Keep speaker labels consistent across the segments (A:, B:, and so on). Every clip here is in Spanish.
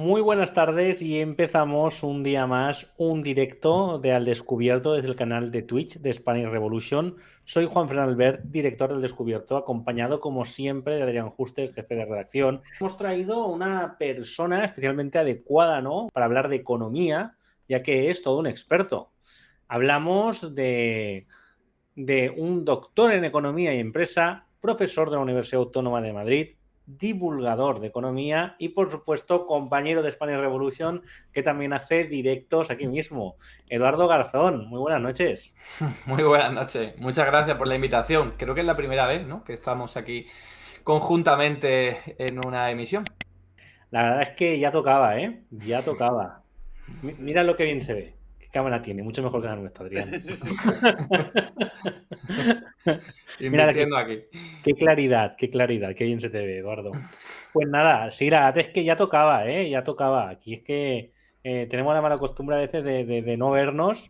A: Muy buenas tardes y empezamos un día más, un directo de Al Descubierto desde el canal de Twitch de Spanish Revolution. Soy Juan Fran Albert, director del Descubierto, acompañado como siempre de Adrián Juste, el jefe de redacción. Hemos traído una persona especialmente adecuada, ¿no?, para hablar de economía, ya que es todo un experto. Hablamos de un doctor en economía y empresa, profesor de la Universidad Autónoma de Madrid, divulgador de economía y, por supuesto, compañero de Spanish Revolution, que también hace directos aquí mismo. Eduardo Garzón, muy buenas noches.
B: Muy buenas noches. Muchas gracias por la invitación. Creo que es la primera vez, ¿no?, que estamos aquí conjuntamente en una emisión.
A: La verdad es que ya tocaba, ¿eh? Ya tocaba. Mira lo que bien se ve. ¿Qué cámara tiene? Mucho mejor que la nuestra, Adrián. Mira,
B: Invirtiendo aquí.
A: qué claridad, qué bien se te ve, Eduardo. Pues nada, sí, la verdad es que ya tocaba, ¿eh? Ya tocaba. Aquí es que tenemos la mala costumbre a veces de no vernos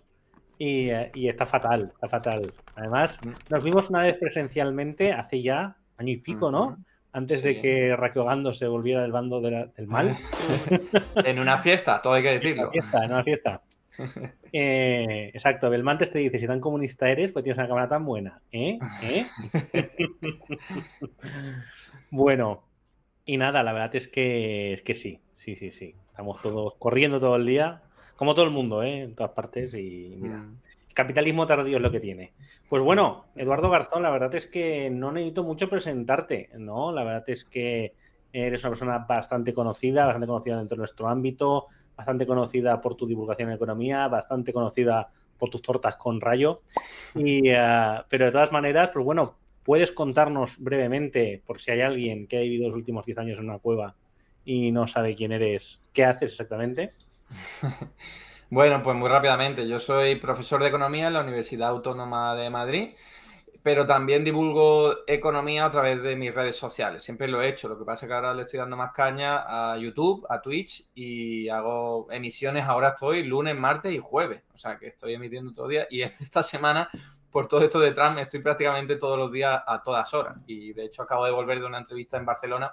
A: y está fatal, está fatal. Además, nos vimos una vez presencialmente hace ya año y pico, ¿no? Antes de
B: Sí.
A: que Raquel se volviera del bando del mal.
B: En una fiesta, todo hay que
A: En una
B: decirlo.
A: fiesta, en una fiesta. Exacto, Belmontes te dice, si tan comunista eres, pues tienes una cámara tan buena. ¿Eh? ¿Eh? Bueno, y nada, la verdad es que sí, sí, sí, sí. Estamos todos corriendo todo el día, como todo el mundo, ¿eh? En todas partes y mira. Capitalismo tardío es lo que tiene. Pues bueno, Eduardo Garzón, la verdad es que no necesito mucho presentarte, ¿no? La verdad es que eres una persona bastante conocida dentro de nuestro ámbito, bastante conocida por tu divulgación en economía, bastante conocida por tus tortas con rayo. Pero de todas maneras, pues bueno, puedes contarnos brevemente, por si hay alguien que ha vivido los últimos 10 años en una cueva y no sabe quién eres, ¿qué haces exactamente?
B: Bueno, pues muy rápidamente. Yo soy profesor de economía en la Universidad Autónoma de Madrid, pero también divulgo economía a través de mis redes sociales. Siempre lo he hecho. Lo que pasa es que ahora le estoy dando más caña a YouTube, a Twitch, y hago emisiones. Ahora estoy lunes, martes y jueves. O sea que estoy emitiendo todo el día. Y esta semana, por todo esto de Trump, estoy prácticamente todos los días a todas horas. Y de hecho acabo de volver de una entrevista en Barcelona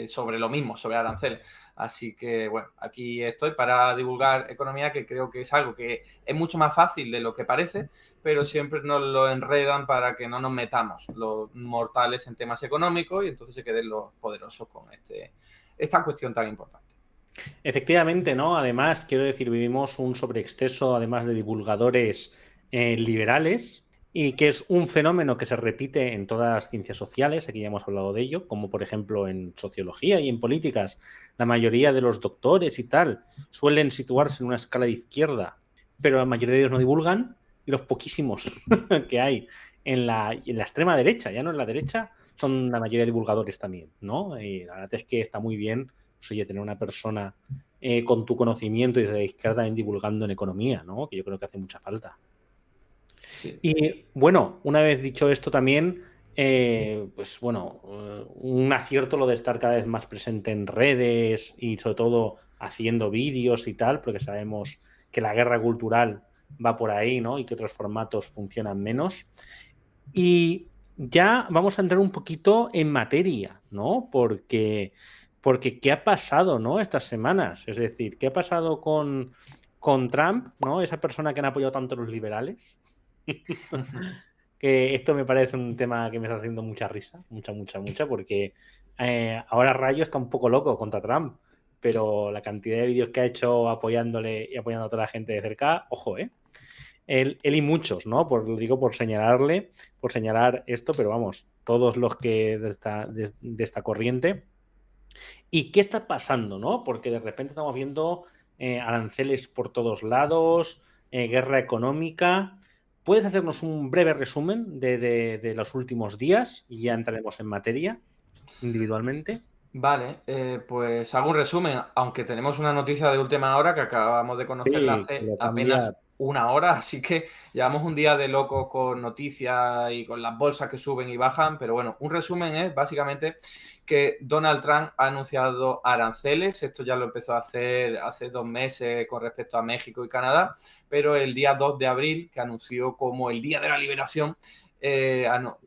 B: sobre lo mismo, sobre aranceles. Así que, bueno, aquí estoy para divulgar economía, que creo que es algo que es mucho más fácil de lo que parece, pero siempre nos lo enredan para que no nos metamos los mortales en temas económicos y entonces se queden los poderosos con esta cuestión tan importante.
A: Efectivamente, ¿no? Además, quiero decir, vivimos un sobreexceso, además de divulgadores liberales, y que es un fenómeno que se repite en todas las ciencias sociales, aquí ya hemos hablado de ello, como por ejemplo en sociología y en políticas. La mayoría de los doctores y tal suelen situarse en una escala de izquierda, pero la mayoría de ellos no divulgan, y los poquísimos que hay en la extrema derecha, ya no en la derecha, son la mayoría de divulgadores también, ¿no? Y la verdad es que está muy bien, pues, oye, tener una persona con tu conocimiento y de la izquierda también divulgando en economía, ¿no? Que yo creo que hace mucha falta.
B: Sí.
A: Y bueno, una vez dicho esto también, pues bueno, un acierto lo de estar cada vez más presente en redes y sobre todo haciendo vídeos y tal, porque sabemos que la guerra cultural va por ahí, ¿no? Y que otros formatos funcionan menos. Y ya vamos a entrar un poquito en materia, ¿no? Porque ¿qué ha pasado, ¿no? Estas semanas. Es decir, ¿qué ha pasado con Trump, ¿no? Esa persona que han apoyado tanto los liberales. Que esto me parece un tema que me está haciendo mucha risa, mucha, porque ahora Rayo está un poco loco contra Trump, pero la cantidad de vídeos que ha hecho apoyándole y apoyando a toda la gente de cerca, ojo, ¿eh? Él y muchos, ¿no? Lo digo por señalarle, por señalar esto, pero vamos, todos los que de esta corriente. ¿Y qué está pasando, no? Porque de repente estamos viendo aranceles por todos lados, guerra económica. ¿Puedes hacernos un breve resumen de los últimos días y ya entraremos en materia individualmente?
B: Vale, pues hago un resumen, aunque tenemos una noticia de última hora que acabamos de conocerla
A: Sí, que
B: hace
A: lo cambia.
B: apenas una hora, así que llevamos un día de loco con noticias y con las bolsas que suben y bajan, pero bueno, un resumen es básicamente que Donald Trump ha anunciado aranceles. Esto ya lo empezó a hacer hace 2 meses con respecto a México y Canadá, pero el día 2 de abril, que anunció como el Día de la Liberación,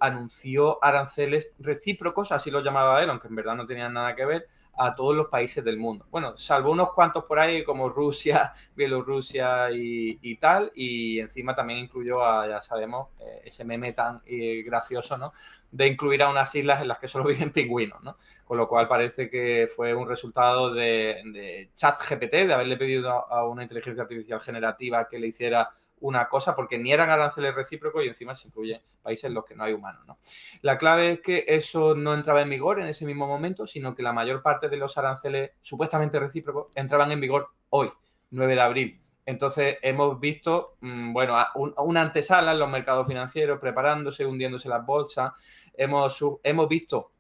B: anunció aranceles recíprocos, así lo llamaba él, aunque en verdad no tenían nada que ver, a todos los países del mundo. Bueno, salvo unos cuantos por ahí como Rusia, Bielorrusia y tal, y encima también incluyó a, ya sabemos, ese meme tan gracioso, ¿no?, de incluir a unas islas en las que solo viven pingüinos, ¿no? Con lo cual parece que fue un resultado de ChatGPT, de haberle pedido a una inteligencia artificial generativa que le hiciera una cosa, porque ni eran aranceles recíprocos y encima se incluyen países en los que no hay humanos, ¿no? La clave es que eso no entraba en vigor en ese mismo momento, sino que la mayor parte de los aranceles supuestamente recíprocos entraban en vigor hoy, 9 de abril. Entonces hemos visto, bueno, una antesala en los mercados financieros preparándose, hundiéndose las bolsas. Hemos visto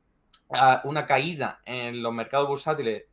B: una caída en los mercados bursátiles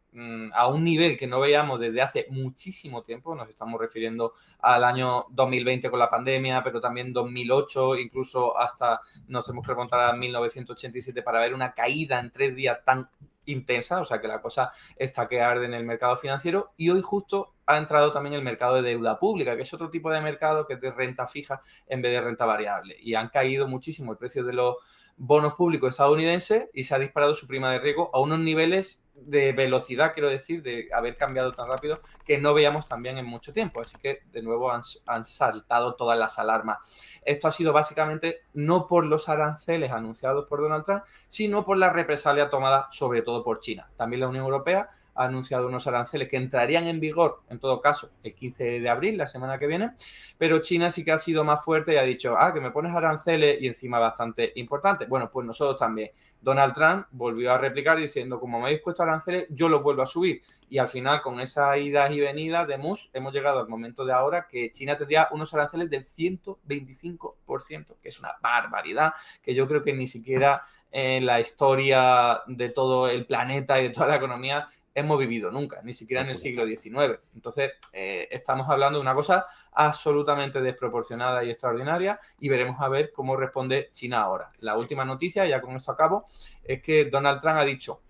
B: a un nivel que no veíamos desde hace muchísimo tiempo. Nos estamos refiriendo al año 2020 con la pandemia, pero también 2008, incluso hasta nos hemos que remontar a 1987 para ver una caída en 3 días tan intensa, o sea que la cosa está que arde en el mercado financiero. Y hoy justo ha entrado también el mercado de deuda pública, que es otro tipo de mercado que es de renta fija en vez de renta variable, y han caído muchísimo el precio de los bonos públicos estadounidenses y se ha disparado su prima de riesgo a unos niveles de velocidad, quiero decir, de haber cambiado tan rápido que no veíamos también en mucho tiempo. Así que, de nuevo, han saltado todas las alarmas. Esto ha sido básicamente no por los aranceles anunciados por Donald Trump, sino por la represalia tomada sobre todo por China. También la Unión Europea ha anunciado unos aranceles que entrarían en vigor, en todo caso, el 15 de abril, la semana que viene, pero China sí que ha sido más fuerte y ha dicho, que me pones aranceles y encima bastante importante. Bueno, pues nosotros también. Donald Trump volvió a replicar diciendo, como me habéis puesto aranceles, yo los vuelvo a subir. Y al final, con esas idas y venidas de Musk, hemos llegado al momento de ahora que China tendría unos aranceles del 125%, que es una barbaridad, que yo creo que ni siquiera en la historia de todo el planeta y de toda la economía hemos vivido nunca, ni siquiera en el siglo XIX. Entonces, estamos hablando de una cosa absolutamente desproporcionada y extraordinaria, y veremos a ver cómo responde China ahora. La última noticia, ya con esto acabo, es que Donald Trump ha dicho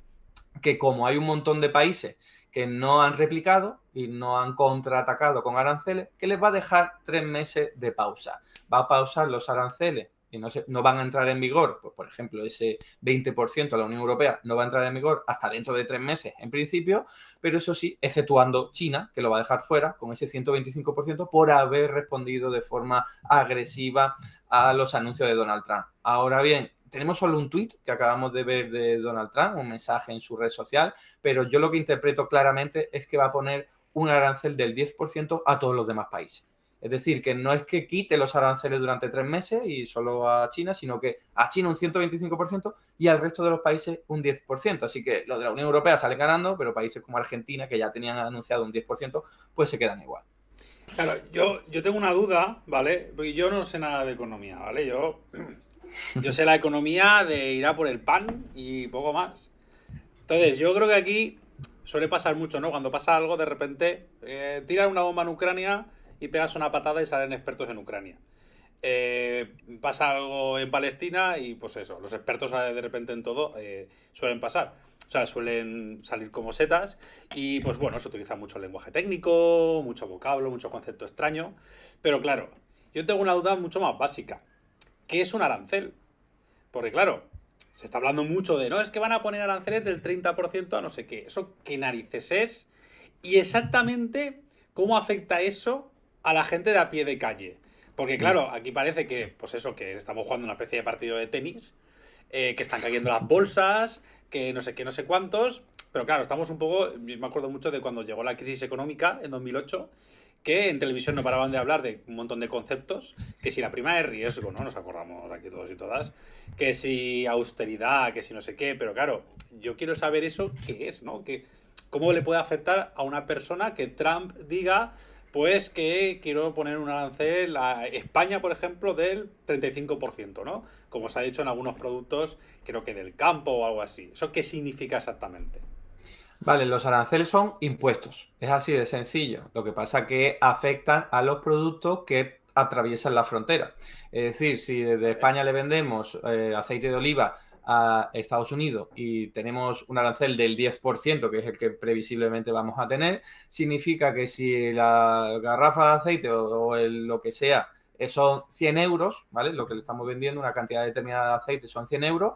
B: que como hay un montón de países que no han replicado y no han contraatacado con aranceles, que les va a dejar 3 meses de pausa. Va a pausar los aranceles y no van a entrar en vigor, pues por ejemplo, ese 20% de la Unión Europea no va a entrar en vigor hasta dentro de 3 meses en principio, pero eso sí, exceptuando China, que lo va a dejar fuera con ese 125% por haber respondido de forma agresiva a los anuncios de Donald Trump. Ahora bien, tenemos solo un tuit que acabamos de ver de Donald Trump, un mensaje en su red social, pero yo lo que interpreto claramente es que va a poner un arancel del 10% a todos los demás países. Es decir, que no es que quite los aranceles durante 3 meses y solo a China, sino que a China un 125% y al resto de los países un 10%. Así que los de la Unión Europea salen ganando, pero países como Argentina, que ya tenían anunciado un 10%, pues se quedan igual.
C: Claro, yo tengo una duda, ¿vale? Porque yo no sé nada de economía, ¿vale? Yo sé la economía de ir a por el pan y poco más. Entonces, yo creo que aquí suele pasar mucho, ¿no? Cuando pasa algo, de repente tiran una bomba en Ucrania y pegas una patada y salen expertos en Ucrania. Pasa algo en Palestina y pues eso, los expertos de repente en todo suelen pasar. O sea, suelen salir como setas y pues bueno, se utiliza mucho lenguaje técnico, mucho vocablo, mucho concepto extraño. Pero claro, yo tengo una duda mucho más básica. ¿Qué es un arancel? Porque claro, se está hablando mucho de, no, es que van a poner aranceles del 30% a no sé qué. ¿Eso qué narices es? Y exactamente cómo afecta eso a la gente de a pie de calle. Porque claro, aquí parece que, pues eso, que estamos jugando una especie de partido de tenis, que están cayendo las bolsas, que no sé qué, no sé cuántos. Pero claro, estamos un poco, me acuerdo mucho de cuando llegó la crisis económica en 2008, que en televisión no paraban de hablar de un montón de conceptos, que si la prima de riesgo, ¿no? Nos acordamos aquí todos y todas, que si austeridad, que si no sé qué, pero claro, yo quiero saber eso qué es, ¿no? ¿Cómo le puede afectar a una persona que Trump diga, pues que quiero poner un arancel a España, por ejemplo, del 35%, ¿no? Como se ha dicho en algunos productos, creo que del campo o algo así. ¿Eso qué significa exactamente?
B: Vale, los aranceles son impuestos, es así de sencillo. Lo que pasa es que afectan a los productos que atraviesan la frontera. Es decir, si desde España le vendemos aceite de oliva a Estados Unidos y tenemos un arancel del 10%, que es el que previsiblemente vamos a tener, significa que si la garrafa de aceite o lo que sea son 100 euros, ¿vale? Lo que le estamos vendiendo, una cantidad determinada de aceite son 100 euros,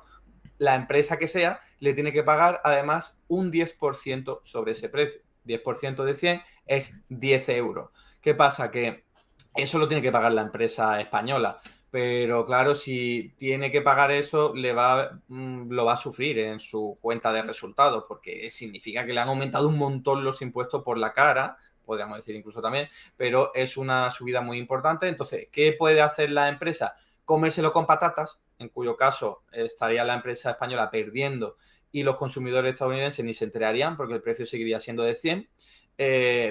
B: la empresa que sea le tiene que pagar además un 10% sobre ese precio. 10% de 100 es 10 euros. ¿Qué pasa? Que eso lo tiene que pagar la empresa española. Pero claro, si tiene que pagar eso, lo va a sufrir en su cuenta de resultados, porque significa que le han aumentado un montón los impuestos por la cara, podríamos decir incluso también, pero es una subida muy importante. Entonces, ¿qué puede hacer la empresa? Comérselo con patatas, en cuyo caso estaría la empresa española perdiendo y los consumidores estadounidenses ni se enterarían porque el precio seguiría siendo de 100.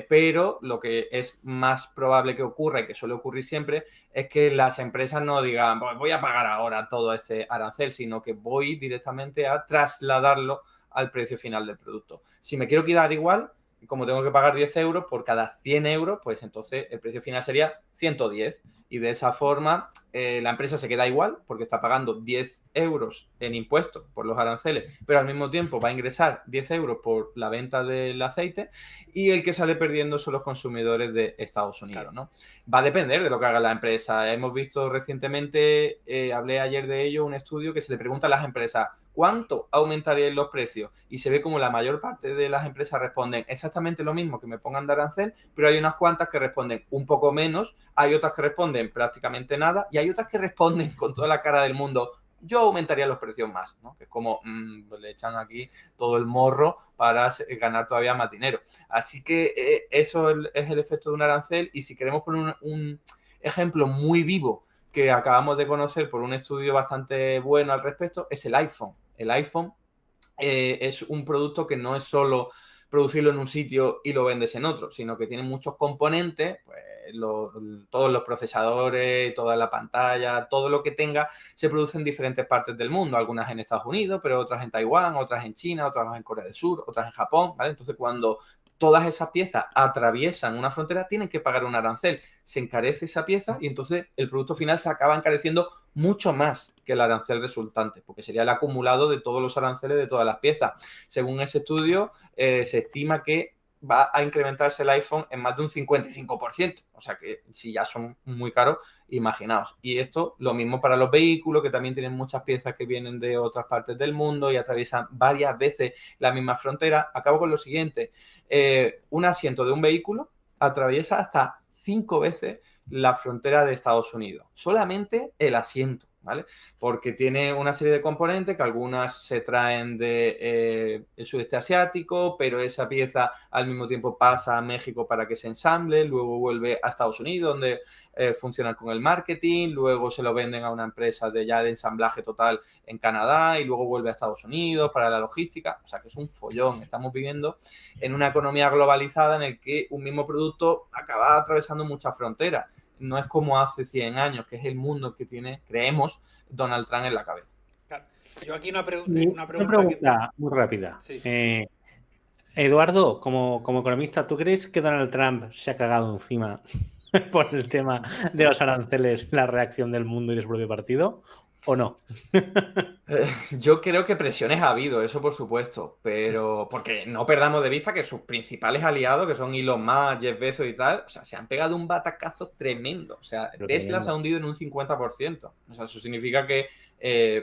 B: Pero lo que es más probable que ocurra y que suele ocurrir siempre es que las empresas no digan voy a pagar ahora todo este arancel, sino que voy directamente a trasladarlo al precio final del producto. Si me quiero quedar igual, como tengo que pagar 10 euros por cada 100 euros, pues entonces el precio final sería 110. Y de esa forma la empresa se queda igual porque está pagando 10 euros en impuestos por los aranceles, pero al mismo tiempo va a ingresar 10 euros por la venta del aceite y el que sale perdiendo son los consumidores de Estados Unidos, ¿no? Va a depender de lo que haga la empresa. Hemos visto recientemente, hablé ayer de ello, un estudio que se le pregunta a las empresas ¿cuánto aumentarían los precios? Y se ve como la mayor parte de las empresas responden exactamente lo mismo que me pongan de arancel, pero hay unas cuantas que responden un poco menos, hay otras que responden prácticamente nada y hay otras que responden con toda la cara del mundo yo aumentaría los precios más, ¿no? Que es como le echan aquí todo el morro para ganar todavía más dinero. Así que eso es el efecto de un arancel y si queremos poner un ejemplo muy vivo que acabamos de conocer por un estudio bastante bueno al respecto, es el iPhone. El iPhone es un producto que no es solo producirlo en un sitio y lo vendes en otro, sino que tiene muchos componentes, pues todos los procesadores, toda la pantalla, todo lo que tenga, se produce en diferentes partes del mundo, algunas en Estados Unidos, pero otras en Taiwán, otras en China, otras en Corea del Sur, otras en Japón, ¿vale? Entonces, cuando todas esas piezas atraviesan una frontera, tienen que pagar un arancel. Se encarece esa pieza y entonces el producto final se acaba encareciendo mucho más que el arancel resultante, porque sería el acumulado de todos los aranceles de todas las piezas. Según ese estudio, se estima que va a incrementarse el iPhone en más de un 55%. O sea que si ya son muy caros, imaginaos. Y esto lo mismo para los vehículos, que también tienen muchas piezas que vienen de otras partes del mundo y atraviesan varias veces la misma frontera. Acabo con lo siguiente. Un asiento de un vehículo atraviesa hasta 5 veces la frontera de Estados Unidos. Solamente el asiento, ¿vale? Porque tiene una serie de componentes que algunas se traen del sudeste asiático, pero esa pieza al mismo tiempo pasa a México para que se ensamble, luego vuelve a Estados Unidos donde funcionan con el marketing, luego se lo venden a una empresa de ensamblaje total en Canadá y luego vuelve a Estados Unidos para la logística. O sea que es un follón. Estamos viviendo en una economía globalizada en el que un mismo producto acaba atravesando muchas fronteras. No es como hace 100 años, que es el mundo que tiene, creemos, Donald Trump en la cabeza.
C: Claro. Yo aquí una
A: Una
C: pregunta
A: muy rápida.
C: Sí.
A: Eduardo, como economista, ¿tú crees que Donald Trump se ha cagado encima por el tema de los aranceles, la reacción del mundo y de su propio partido? ¿O no?
B: Yo creo que presiones ha habido, eso por supuesto, pero porque no perdamos de vista que sus principales aliados, que son Elon Musk, Jeff Bezos y tal, o sea, se han pegado un batacazo tremendo. O sea, Tesla se ha hundido en un 50%. O sea, eso significa que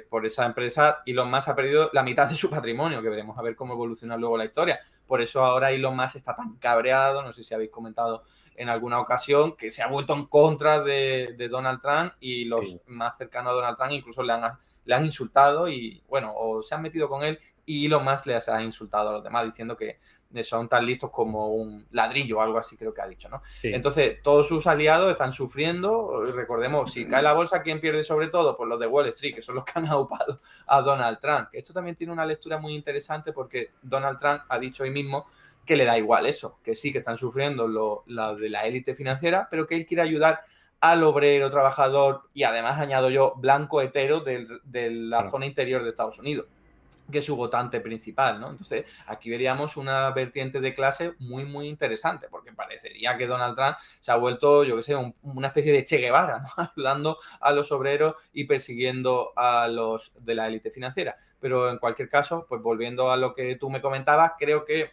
B: por esa empresa Elon Musk ha perdido la mitad de su patrimonio, que veremos a ver cómo evoluciona luego la historia. Por eso ahora Elon Musk está tan cabreado, no sé si habéis comentado en alguna ocasión, que se ha vuelto en contra de Donald Trump y los más cercanos a Donald Trump incluso le han insultado y, bueno, o se han metido con él y Elon Musk les ha insultado a los demás diciendo que son tan listos como un ladrillo o algo así creo que ha dicho, ¿no? Sí. Entonces, todos sus aliados están sufriendo. Recordemos, si cae la bolsa, ¿quién pierde sobre todo? Pues los de Wall Street, que son los que han aupado a Donald Trump. Esto también tiene una lectura muy interesante porque Donald Trump ha dicho hoy mismo que le da igual eso, que sí que están sufriendo lo de la élite financiera, pero que él quiere ayudar al obrero, trabajador y además, añado yo, blanco hetero de la zona interior de Estados Unidos, que es su votante principal, ¿no? Entonces, aquí veríamos una vertiente de clase muy, muy interesante, porque parecería que Donald Trump se ha vuelto, yo qué sé, una especie de Che Guevara, ¿no? Ayudando a los obreros y persiguiendo a los de la élite financiera. Pero en cualquier caso, pues volviendo a lo que tú me comentabas, creo que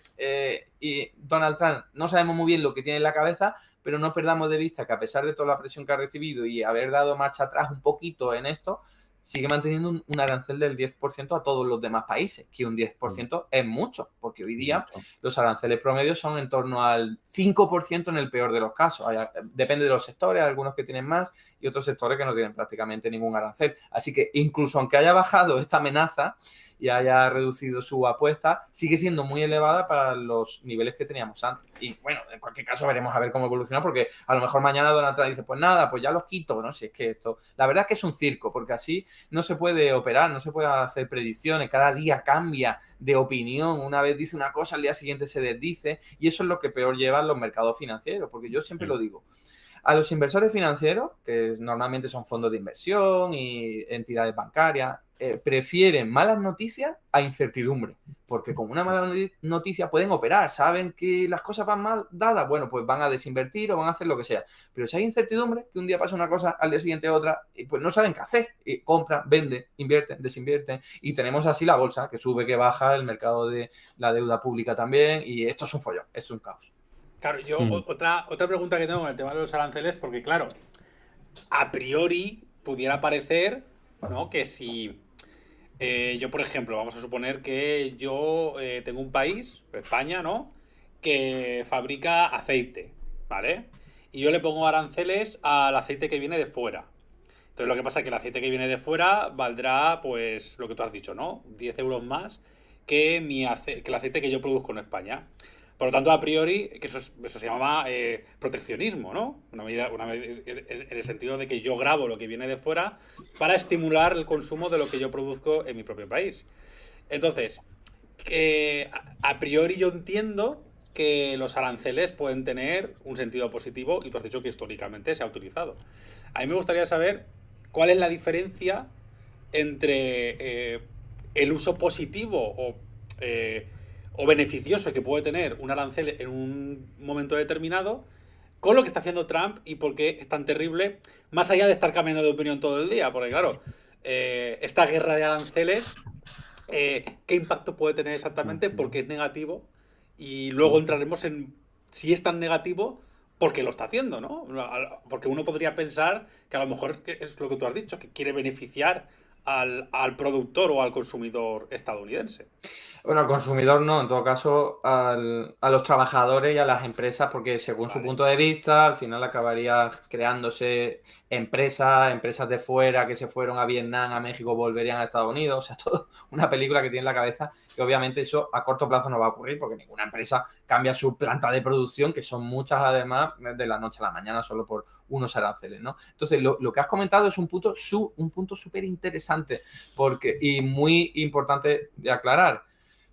B: y Donald Trump no sabemos muy bien lo que tiene en la cabeza, pero no perdamos de vista que a pesar de toda la presión que ha recibido y haber dado marcha atrás un poquito en esto, sigue manteniendo un arancel del 10% a todos los demás países, que un 10% es mucho, porque hoy día los aranceles promedios son en torno al 5% en el peor de los casos. Depende de los sectores, algunos que tienen más y otros sectores que no tienen prácticamente ningún arancel. Así que incluso aunque haya bajado esta amenaza y haya reducido su apuesta, sigue siendo muy elevada para los niveles que teníamos antes. Y bueno, en cualquier caso veremos a ver cómo evoluciona, porque a lo mejor mañana Donald Trump dice, pues nada, pues ya los quito, ¿no? Si es que esto, la verdad es que es un circo, porque así no se puede operar, no se puede hacer predicciones, cada día cambia de opinión, una vez dice una cosa, al día siguiente se desdice, y eso es lo que peor llevan los mercados financieros, porque yo siempre lo digo. A los inversores financieros, que normalmente son fondos de inversión y entidades bancarias, prefieren malas noticias a incertidumbre, porque con una mala noticia pueden operar, saben que las cosas van mal dadas, bueno, pues van a desinvertir o van a hacer lo que sea. Pero si hay incertidumbre, que un día pasa una cosa, al día siguiente otra, pues no saben qué hacer. Compran, venden, invierten, desinvierten, y tenemos así la bolsa, que sube, que baja, el mercado de la deuda pública también, y esto es un follón, es un caos.
C: Claro, yo otra pregunta que tengo con el tema de los aranceles, porque claro, a priori pudiera parecer, ¿no?, que si yo, por ejemplo, vamos a suponer que yo tengo un país, España, ¿no?, que fabrica aceite, ¿vale? Y yo le pongo aranceles al aceite que viene de fuera. Entonces lo que pasa es que el aceite que viene de fuera valdrá, pues, lo que tú has dicho, ¿no?, 10 euros más que el aceite que yo produzco en España. Por lo tanto, a priori, que eso se llama proteccionismo, ¿no? Una medida en el sentido de que yo grabo lo que viene de fuera para estimular el consumo de lo que yo produzco en mi propio país. Entonces, a priori yo entiendo que los aranceles pueden tener un sentido positivo, y tú has dicho que históricamente se ha utilizado. A mí me gustaría saber cuál es la diferencia entre el uso positivo o beneficioso que puede tener un arancel en un momento determinado con lo que está haciendo Trump, y por qué es tan terrible, más allá de estar cambiando de opinión todo el día, porque claro, esta guerra de aranceles, ¿qué impacto puede tener exactamente? Porque es negativo, y luego entraremos en si es tan negativo, ¿por qué lo está haciendo, no? Porque uno podría pensar que a lo mejor es lo que tú has dicho, que quiere beneficiar al productor o al consumidor estadounidense.
B: Bueno, al consumidor no, en todo caso a los trabajadores y a las empresas, porque según su punto de vista, al final acabaría creándose empresas de fuera que se fueron a Vietnam, a México, volverían a Estados Unidos. O sea, todo una película que tiene en la cabeza, que obviamente eso a corto plazo no va a ocurrir, porque ninguna empresa cambia su planta de producción, que son muchas además, de la noche a la mañana solo por unos aranceles, ¿no? Entonces, lo que has comentado es un punto súper interesante y muy importante de aclarar.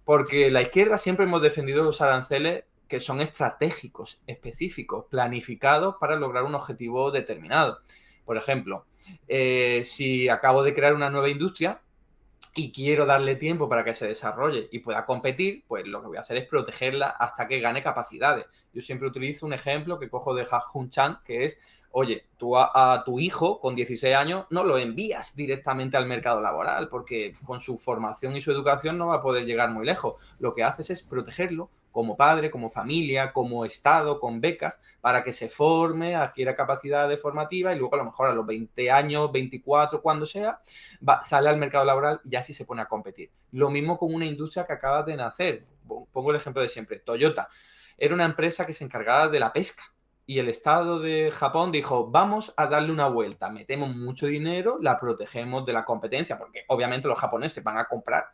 B: Porque la izquierda siempre hemos defendido los aranceles que son estratégicos, específicos, planificados para lograr un objetivo determinado. Por ejemplo, si acabo de crear una nueva industria y quiero darle tiempo para que se desarrolle y pueda competir, pues lo que voy a hacer es protegerla hasta que gane capacidades. Yo siempre utilizo un ejemplo que cojo de Ha-Joon Chang, que es, oye, tú a tu hijo con 16 años no lo envías directamente al mercado laboral, porque con su formación y su educación no va a poder llegar muy lejos. Lo que haces es protegerlo como padre, como familia, como Estado, con becas, para que se forme, adquiera capacidades formativas, y luego a lo mejor a los 20 años, 24, cuando sea, sale al mercado laboral y ya sí se pone a competir. Lo mismo con una industria que acaba de nacer. Pongo el ejemplo de siempre. Toyota era una empresa que se encargaba de la pesca, y el Estado de Japón dijo, vamos a darle una vuelta, metemos mucho dinero, la protegemos de la competencia, porque obviamente los japoneses van a comprar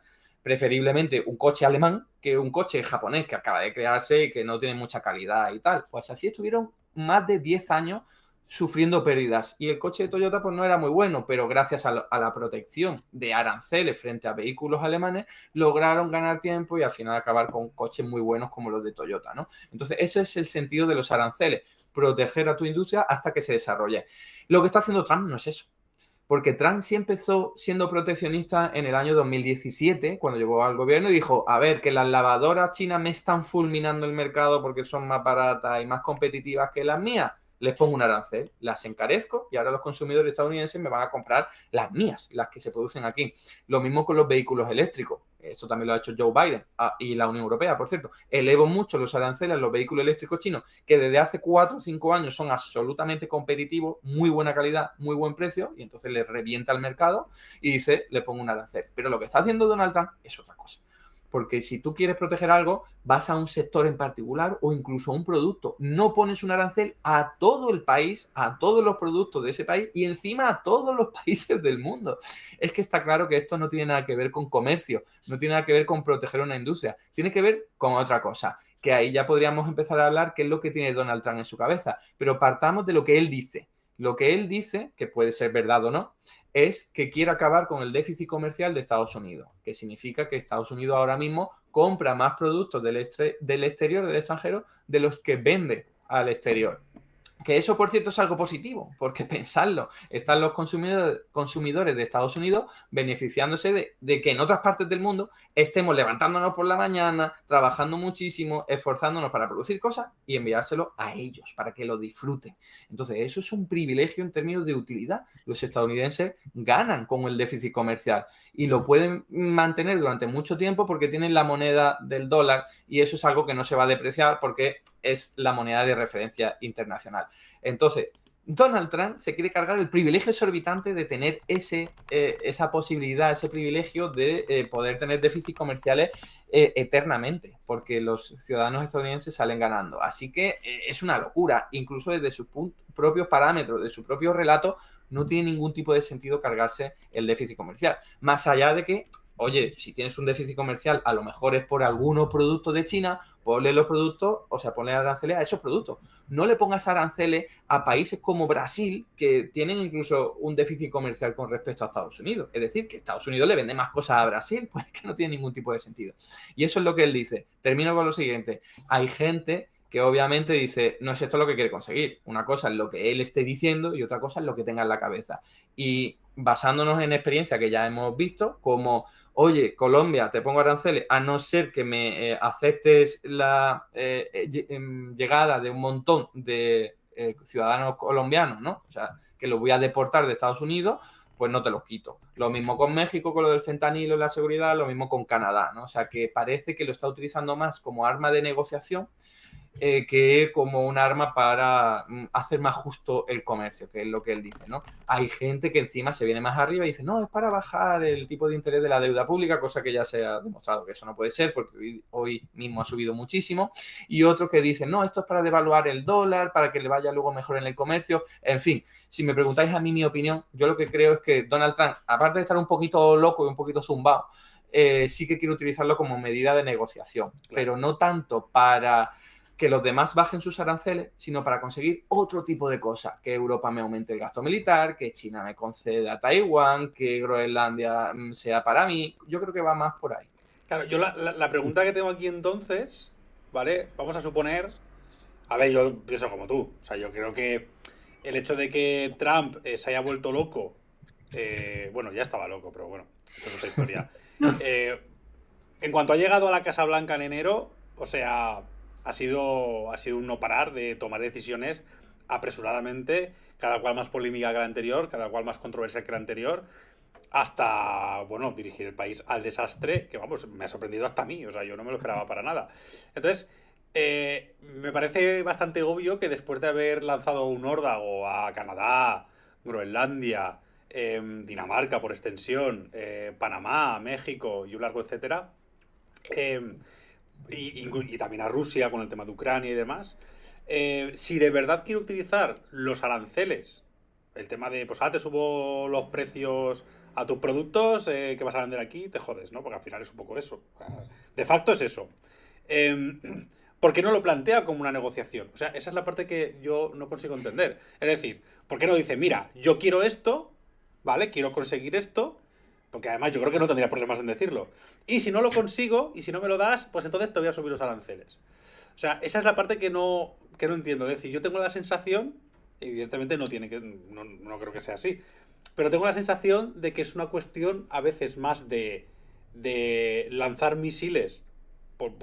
B: preferiblemente un coche alemán que un coche japonés que acaba de crearse y que no tiene mucha calidad y tal. Pues así estuvieron más de 10 años sufriendo pérdidas, y el coche de Toyota pues no era muy bueno, pero gracias a la protección de aranceles frente a vehículos alemanes lograron ganar tiempo y al final acabar con coches muy buenos como los de Toyota, ¿no? Entonces ese es el sentido de los aranceles, proteger a tu industria hasta que se desarrolle. Lo que está haciendo Trump no es eso, porque Trump sí empezó siendo proteccionista en el año 2017, cuando llegó al gobierno, y dijo, a ver, que las lavadoras chinas me están fulminando el mercado porque son más baratas y más competitivas que las mías, les pongo un arancel, las encarezco y ahora los consumidores estadounidenses me van a comprar las mías, las que se producen aquí. Lo mismo con los vehículos eléctricos. esto también lo ha hecho Joe Biden y la Unión Europea, por cierto, elevo mucho los aranceles a los vehículos eléctricos chinos, que desde hace 4 o 5 años son absolutamente competitivos, muy buena calidad, muy buen precio, y entonces le revienta el mercado y dice, le pongo un arancel. Pero lo que está haciendo Donald Trump es otra cosa. Porque si tú quieres proteger algo, vas a un sector en particular o incluso a un producto. No pones un arancel a todo el país, a todos los productos de ese país y encima a todos los países del mundo. Es que está claro que esto no tiene nada que ver con comercio, no tiene nada que ver con proteger una industria, tiene que ver con otra cosa, que ahí ya podríamos empezar a hablar qué es lo que tiene Donald Trump en su cabeza. Pero partamos de lo que él dice. Lo que él dice, que puede ser verdad o no, es que quiere acabar con el déficit comercial de Estados Unidos, que significa que Estados Unidos ahora mismo compra más productos del exterior, del extranjero, de los que vende al exterior. Que eso, por cierto, es algo positivo, porque pensadlo, están los consumidores de Estados Unidos beneficiándose de que en otras partes del mundo estemos levantándonos por la mañana, trabajando muchísimo, esforzándonos para producir cosas y enviárselo a ellos, para que lo disfruten. Entonces, eso es un privilegio en términos de utilidad. Los estadounidenses ganan con el déficit comercial y lo pueden mantener durante mucho tiempo porque tienen la moneda del dólar y eso es algo que no se va a depreciar porque es la moneda de referencia internacional. Entonces, Donald Trump se quiere cargar el privilegio exorbitante de tener esa posibilidad, ese privilegio de poder tener déficits comerciales eternamente, porque los ciudadanos estadounidenses salen ganando. Así que es una locura, incluso desde sus propios parámetros, de su propio relato, no tiene ningún tipo de sentido cargarse el déficit comercial. Más allá de que, oye, si tienes un déficit comercial, a lo mejor es por algunos productos de China, ponle los productos, o sea, ponle aranceles a esos productos. No le pongas aranceles a países como Brasil, que tienen incluso un déficit comercial con respecto a Estados Unidos. Es decir, que Estados Unidos le vende más cosas a Brasil, pues que no tiene ningún tipo de sentido. Y eso es lo que él dice. Termino con lo siguiente. Hay gente que obviamente dice, no es esto lo que quiere conseguir. Una cosa es lo que él esté diciendo y otra cosa es lo que tenga en la cabeza. Y basándonos en experiencia que ya hemos visto, como, oye, Colombia, te pongo aranceles, a no ser que me aceptes la llegada de un montón de ciudadanos colombianos, ¿no? O sea, que los voy a deportar de Estados Unidos, pues no te los quito. Lo mismo con México, con lo del fentanilo y la seguridad, lo mismo con Canadá, ¿no? O sea, que parece que lo está utilizando más como arma de negociación que como un arma para hacer más justo el comercio, que es lo que él dice, ¿no? Hay gente que encima se viene más arriba y dice, no, es para bajar el tipo de interés de la deuda pública, cosa que ya se ha demostrado que eso no puede ser porque hoy mismo ha subido muchísimo, y otros que dicen, no, esto es para devaluar el dólar, para que le vaya luego mejor en el comercio. En fin, si me preguntáis a mí mi opinión, yo lo que creo es que Donald Trump, aparte de estar un poquito loco y un poquito zumbado, sí que quiere utilizarlo como medida de negociación, claro, pero no tanto para que los demás bajen sus aranceles, sino para conseguir otro tipo de cosas, que Europa me aumente el gasto militar, que China me conceda Taiwán, que Groenlandia sea para mí. Yo creo que va más por ahí.
C: Claro, yo la pregunta que tengo aquí entonces, ¿vale? Vamos a suponer, a ver, yo pienso como tú, o sea, yo creo que el hecho de que Trump se haya vuelto loco, bueno, ya estaba loco, pero bueno, eso es otra historia. En cuanto ha llegado a la Casa Blanca en enero, o sea, ha sido un no parar de tomar decisiones apresuradamente, cada cual más polémica que la anterior, cada cual más controversial que la anterior, hasta, bueno, dirigir el país al desastre, que vamos, me ha sorprendido hasta a mí, o sea, yo no me lo esperaba para nada. Entonces, me parece bastante obvio que después de haber lanzado un órdago a Canadá, Groenlandia, Dinamarca por extensión, Panamá, México y un largo etcétera, y también a Rusia con el tema de Ucrania y demás, si de verdad quiere utilizar los aranceles, el tema de, pues te subo los precios a tus productos que vas a vender aquí, te jodes, ¿no? Porque al final es un poco eso. De facto es eso. ¿Por qué no lo plantea como una negociación? O sea, esa es la parte que yo no consigo entender. Es decir, ¿por qué no dice, mira, yo quiero esto, ¿vale? Quiero conseguir esto, porque además yo creo que no tendría problemas en decirlo. Y si no lo consigo, y si no me lo das, pues entonces te voy a subir los aranceles. O sea, esa es la parte que no entiendo. Es decir, yo tengo la sensación, evidentemente no creo que sea así, pero tengo la sensación de que es una cuestión a veces más de lanzar misiles por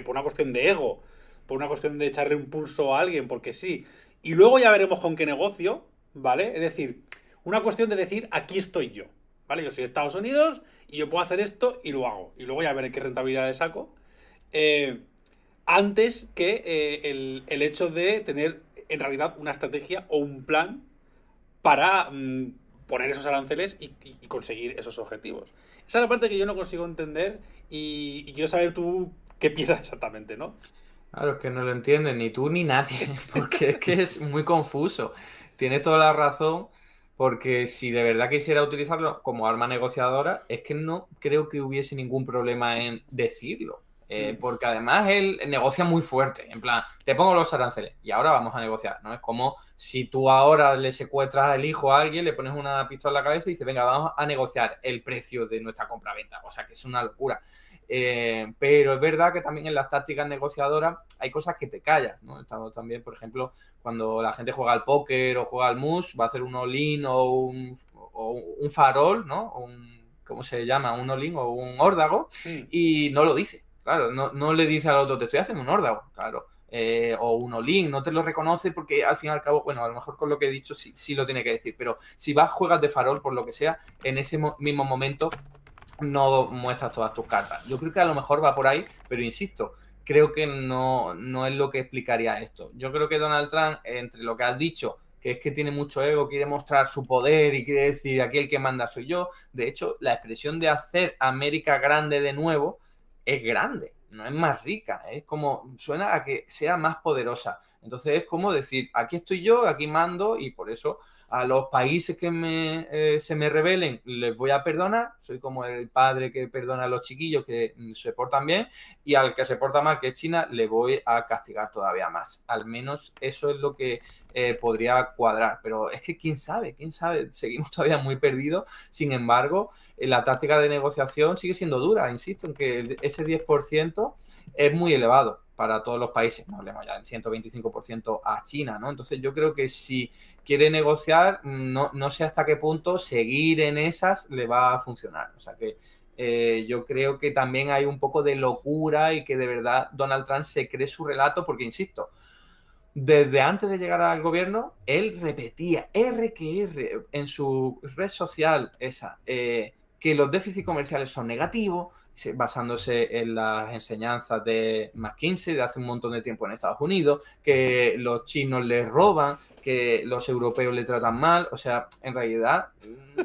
C: una cuestión de ego, por una cuestión de echarle un pulso a alguien, porque sí. Y luego ya veremos con qué negocio, ¿vale? Es decir, una cuestión de decir, aquí estoy yo, ¿vale? Yo soy de Estados Unidos y yo puedo hacer esto y lo hago. Y luego ya veré qué rentabilidad le saco. Antes que el hecho de tener en realidad una estrategia o un plan para poner esos aranceles y conseguir esos objetivos. Esa es la parte que yo no consigo entender y quiero saber tú qué piensas exactamente, ¿no?
B: Claro, es que no lo entienden ni tú ni nadie, porque es que es muy confuso. Tienes toda la razón, porque si de verdad quisiera utilizarlo como arma negociadora, es que no creo que hubiese ningún problema en decirlo. Porque además él negocia muy fuerte, en plan, te pongo los aranceles y ahora vamos a negociar, ¿no? Es como si tú ahora le secuestras el hijo a alguien, le pones una pistola en la cabeza y dices, venga, vamos a negociar el precio de nuestra compraventa. O sea, que es una locura. Pero es verdad que también en las tácticas negociadoras hay cosas que te callas, ¿no? Estamos también, por ejemplo, cuando la gente juega al póker o juega al mus, va a hacer un all-in o un farol, ¿no? ¿Cómo se llama? Un all-in o un órdago y no lo dice. Claro, no le dice al otro, te estoy haciendo un órdago, claro. O un all-in, no te lo reconoce porque al fin y al cabo, bueno, a lo mejor con lo que he dicho sí lo tiene que decir, pero si vas, juegas de farol por lo que sea, en ese mismo momento no muestras todas tus cartas. Yo creo que a lo mejor va por ahí, pero insisto, creo que no es lo que explicaría esto. Yo creo que Donald Trump, entre lo que has dicho, que es que tiene mucho ego, quiere mostrar su poder y quiere decir aquí el que manda soy yo. De hecho, la expresión de hacer América grande de nuevo es grande, no es más rica, es como, suena a que sea más poderosa. Entonces es como decir, aquí estoy yo, aquí mando y por eso a los países que se me rebelen les voy a perdonar, soy como el padre que perdona a los chiquillos que se portan bien y al que se porta mal, que es China, le voy a castigar todavía más. Al menos eso es lo que podría cuadrar, pero es que quién sabe, seguimos todavía muy perdidos. Sin embargo, la táctica de negociación sigue siendo dura, insisto en que ese 10% es muy elevado para todos los países, no hablemos ya del 125% a China, ¿no? Entonces yo creo que si quiere negociar, no sé hasta qué punto seguir en esas le va a funcionar. O sea que yo creo que también hay un poco de locura y que de verdad Donald Trump se cree su relato porque, insisto, desde antes de llegar al gobierno, él repetía R que R en su red social esa, que los déficits comerciales son negativos, basándose en las enseñanzas de McKinsey de hace un montón de tiempo en Estados Unidos, que los chinos les roban, que los europeos le tratan mal. O sea, en realidad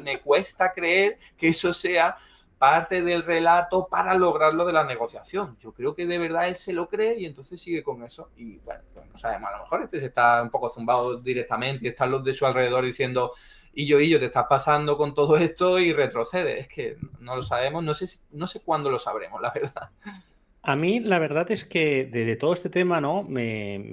B: me cuesta creer que eso sea parte del relato para lograrlo de la negociación. Yo creo que de verdad él se lo cree y entonces sigue con eso. Y bueno, pues no sabemos, a lo mejor se está un poco zumbado directamente y están los de su alrededor diciendo y yo, te estás pasando con todo esto y retrocede. Es que no lo sabemos, no sé cuándo lo sabremos, la verdad.
A: A mí la verdad es que de todo este tema, ¿no?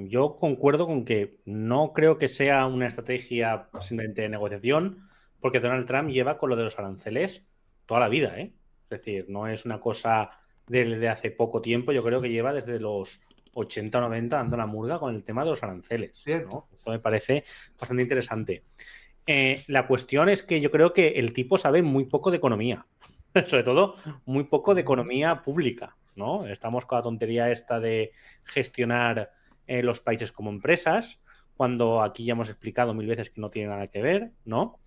A: Yo concuerdo con que no creo que sea una estrategia simplemente de negociación, porque Donald Trump lleva con lo de los aranceles toda la vida, ¿eh? Es decir, no es una cosa desde hace poco tiempo, yo creo que lleva desde los 80 o 90 dando la murga con el tema de los aranceles, ¿no? Esto me parece bastante interesante. La cuestión es que yo creo que el tipo sabe muy poco de economía, sobre todo muy poco de economía pública, ¿no? Estamos con la tontería esta de gestionar los países como empresas, cuando aquí ya hemos explicado 1000 veces que no tiene nada que ver, ¿no?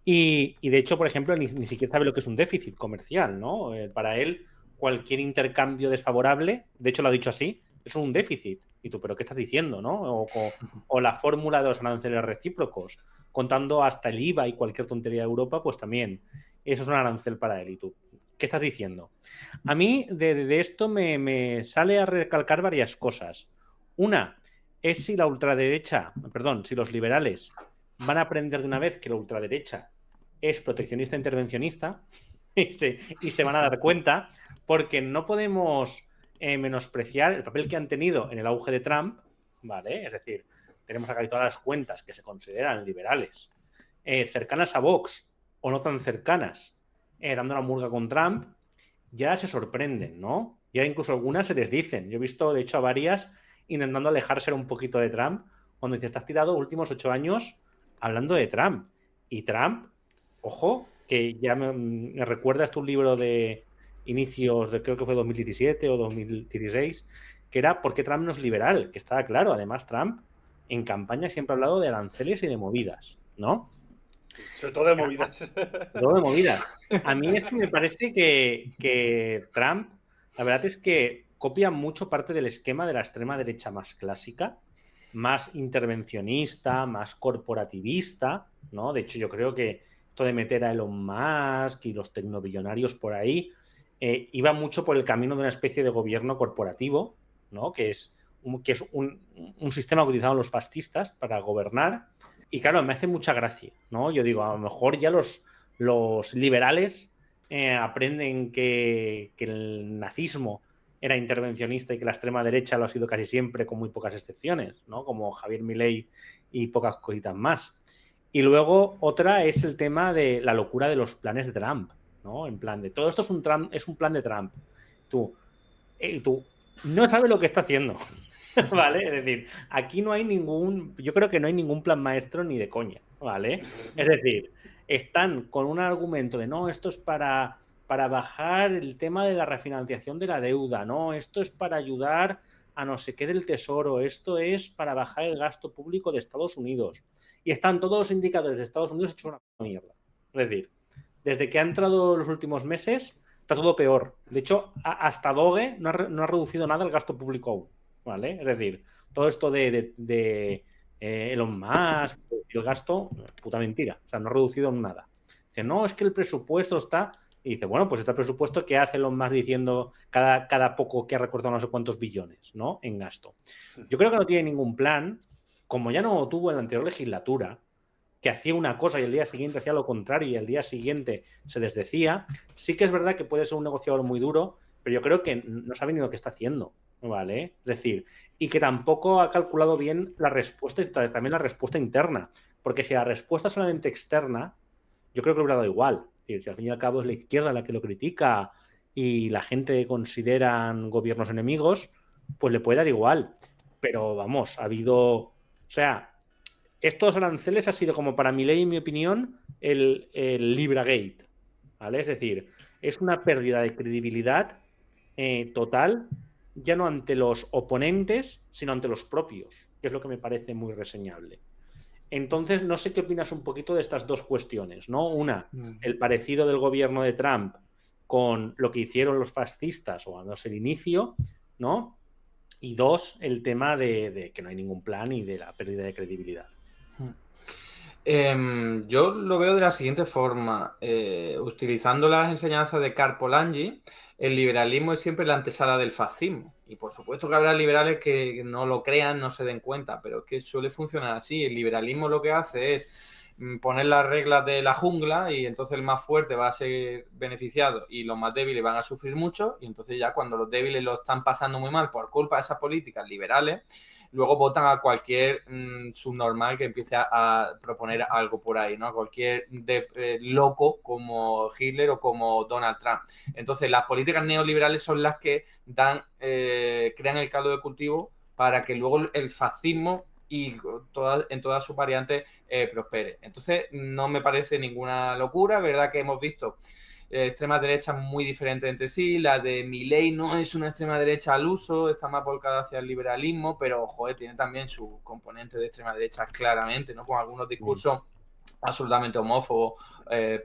A: Y de hecho, por ejemplo, ni siquiera sabe lo que es un déficit comercial, ¿no? Para él, cualquier intercambio desfavorable, de hecho lo ha dicho así, es un déficit. Y tú, ¿pero qué estás diciendo, no? O la fórmula de los aranceles recíprocos, contando hasta el IVA y cualquier tontería de Europa, pues también eso es un arancel para él. ¿Y tú qué estás diciendo? A mí de esto me sale a recalcar varias cosas. Una es si la ultraderecha, perdón, si los liberales van a aprender de una vez que la ultraderecha es proteccionista intervencionista y se van a dar cuenta, porque no podemos menospreciar el papel que han tenido en el auge de Trump, ¿vale? Es decir, tenemos acá todas las cuentas que se consideran liberales, cercanas a Vox o no tan cercanas, dando la murga con Trump, ya se sorprenden, ¿no? Ya incluso algunas se desdicen. Yo he visto, de hecho, a varias intentando alejarse un poquito de Trump, cuando te has tirado últimos 8 años hablando de Trump. Y Trump, ojo, que ya me recuerdas tu libro de inicios de creo que fue 2017 o 2016, que era ¿por qué Trump no es liberal? Que estaba claro. Además, Trump en campaña siempre ha hablado de aranceles y de movidas, ¿no?
C: Sobre todo de movidas.
A: Todo de movidas. A mí es que me parece que Trump, la verdad es que copia mucho parte del esquema de la extrema derecha más clásica, más intervencionista, más corporativista, ¿no? De hecho, yo creo que esto de meter a Elon Musk y los tecnobillonarios por ahí iba mucho por el camino de una especie de gobierno corporativo, ¿no? Que es un sistema que utilizaban los fascistas para gobernar. Y claro, me hace mucha gracia, ¿no? Yo digo, a lo mejor ya los liberales aprenden que el nazismo era intervencionista y que la extrema derecha lo ha sido casi siempre, con muy pocas excepciones, ¿no? Como Javier Milei y pocas cositas más. Y luego otra es el tema de la locura de los planes de Trump, ¿no? En plan de todo esto es un plan de Trump. Tú no sabes lo que está haciendo. ¿Vale? Es decir, aquí no hay yo creo que no hay ningún plan maestro ni de coña, ¿vale? Es decir, están con un argumento de no, esto es para bajar el tema de la refinanciación de la deuda, no, esto es para ayudar a no sé qué del tesoro, esto es para bajar el gasto público de Estados Unidos. Y están todos los indicadores de Estados Unidos hechos una mierda. Es decir, desde que ha entrado los últimos meses, está todo peor. De hecho, hasta Doge no ha reducido nada el gasto público aún. ¿Vale? Es decir, todo esto de Elon Musk, el gasto, puta mentira. O sea, no ha reducido nada. Dice, no, es que el presupuesto está... Y dice, bueno, pues este presupuesto, ¿qué hace Elon Musk diciendo cada poco que ha recortado no sé cuántos billones, ¿no? En gasto. Yo creo que no tiene ningún plan, como ya no tuvo en la anterior legislatura, que hacía una cosa y el día siguiente hacía lo contrario y el día siguiente se desdecía. Sí que es verdad que puede ser un negociador muy duro, pero yo creo que no sabe ni lo que está haciendo. ¿Vale? Es decir, y que tampoco ha calculado bien la respuesta y también la respuesta interna, porque si la respuesta es solamente externa, yo creo que hubiera dado igual. Es decir, si al fin y al cabo es la izquierda la que lo critica y la gente consideran gobiernos enemigos, pues le puede dar igual. Pero vamos, ha habido... O sea, estos aranceles ha sido como para Milei, en mi opinión, el Libragate, ¿vale? Es decir, es una pérdida de credibilidad total, ya no ante los oponentes, sino ante los propios, que es lo que me parece muy reseñable. Entonces, no sé qué opinas un poquito de estas dos cuestiones, ¿no? Una, el parecido del gobierno de Trump con lo que hicieron los fascistas, o al menos el inicio, ¿no? Y dos, el tema de que no hay ningún plan y de la pérdida de credibilidad.
B: Yo lo veo de la siguiente forma. Utilizando las enseñanzas de Karl Polanyi, el liberalismo es siempre la antesala del fascismo. Y por supuesto que habrá liberales que no lo crean, no se den cuenta, pero es que suele funcionar así. El liberalismo lo que hace es poner las reglas de la jungla y entonces el más fuerte va a ser beneficiado y los más débiles van a sufrir mucho, y entonces ya cuando los débiles lo están pasando muy mal por culpa de esas políticas liberales, luego votan a cualquier subnormal que empiece a proponer algo por ahí, ¿no? A cualquier loco como Hitler o como Donald Trump. Entonces, las políticas neoliberales son las que crean el caldo de cultivo para que luego el fascismo y en todas sus variantes prospere. Entonces, no me parece ninguna locura, ¿verdad? Que hemos visto extremas derechas muy diferentes entre sí. La de Milei no es una extrema derecha al uso, está más volcada hacia el liberalismo, pero, joder, tiene también su componente de extrema derecha claramente, ¿no? Con algunos discursos absolutamente homófobos,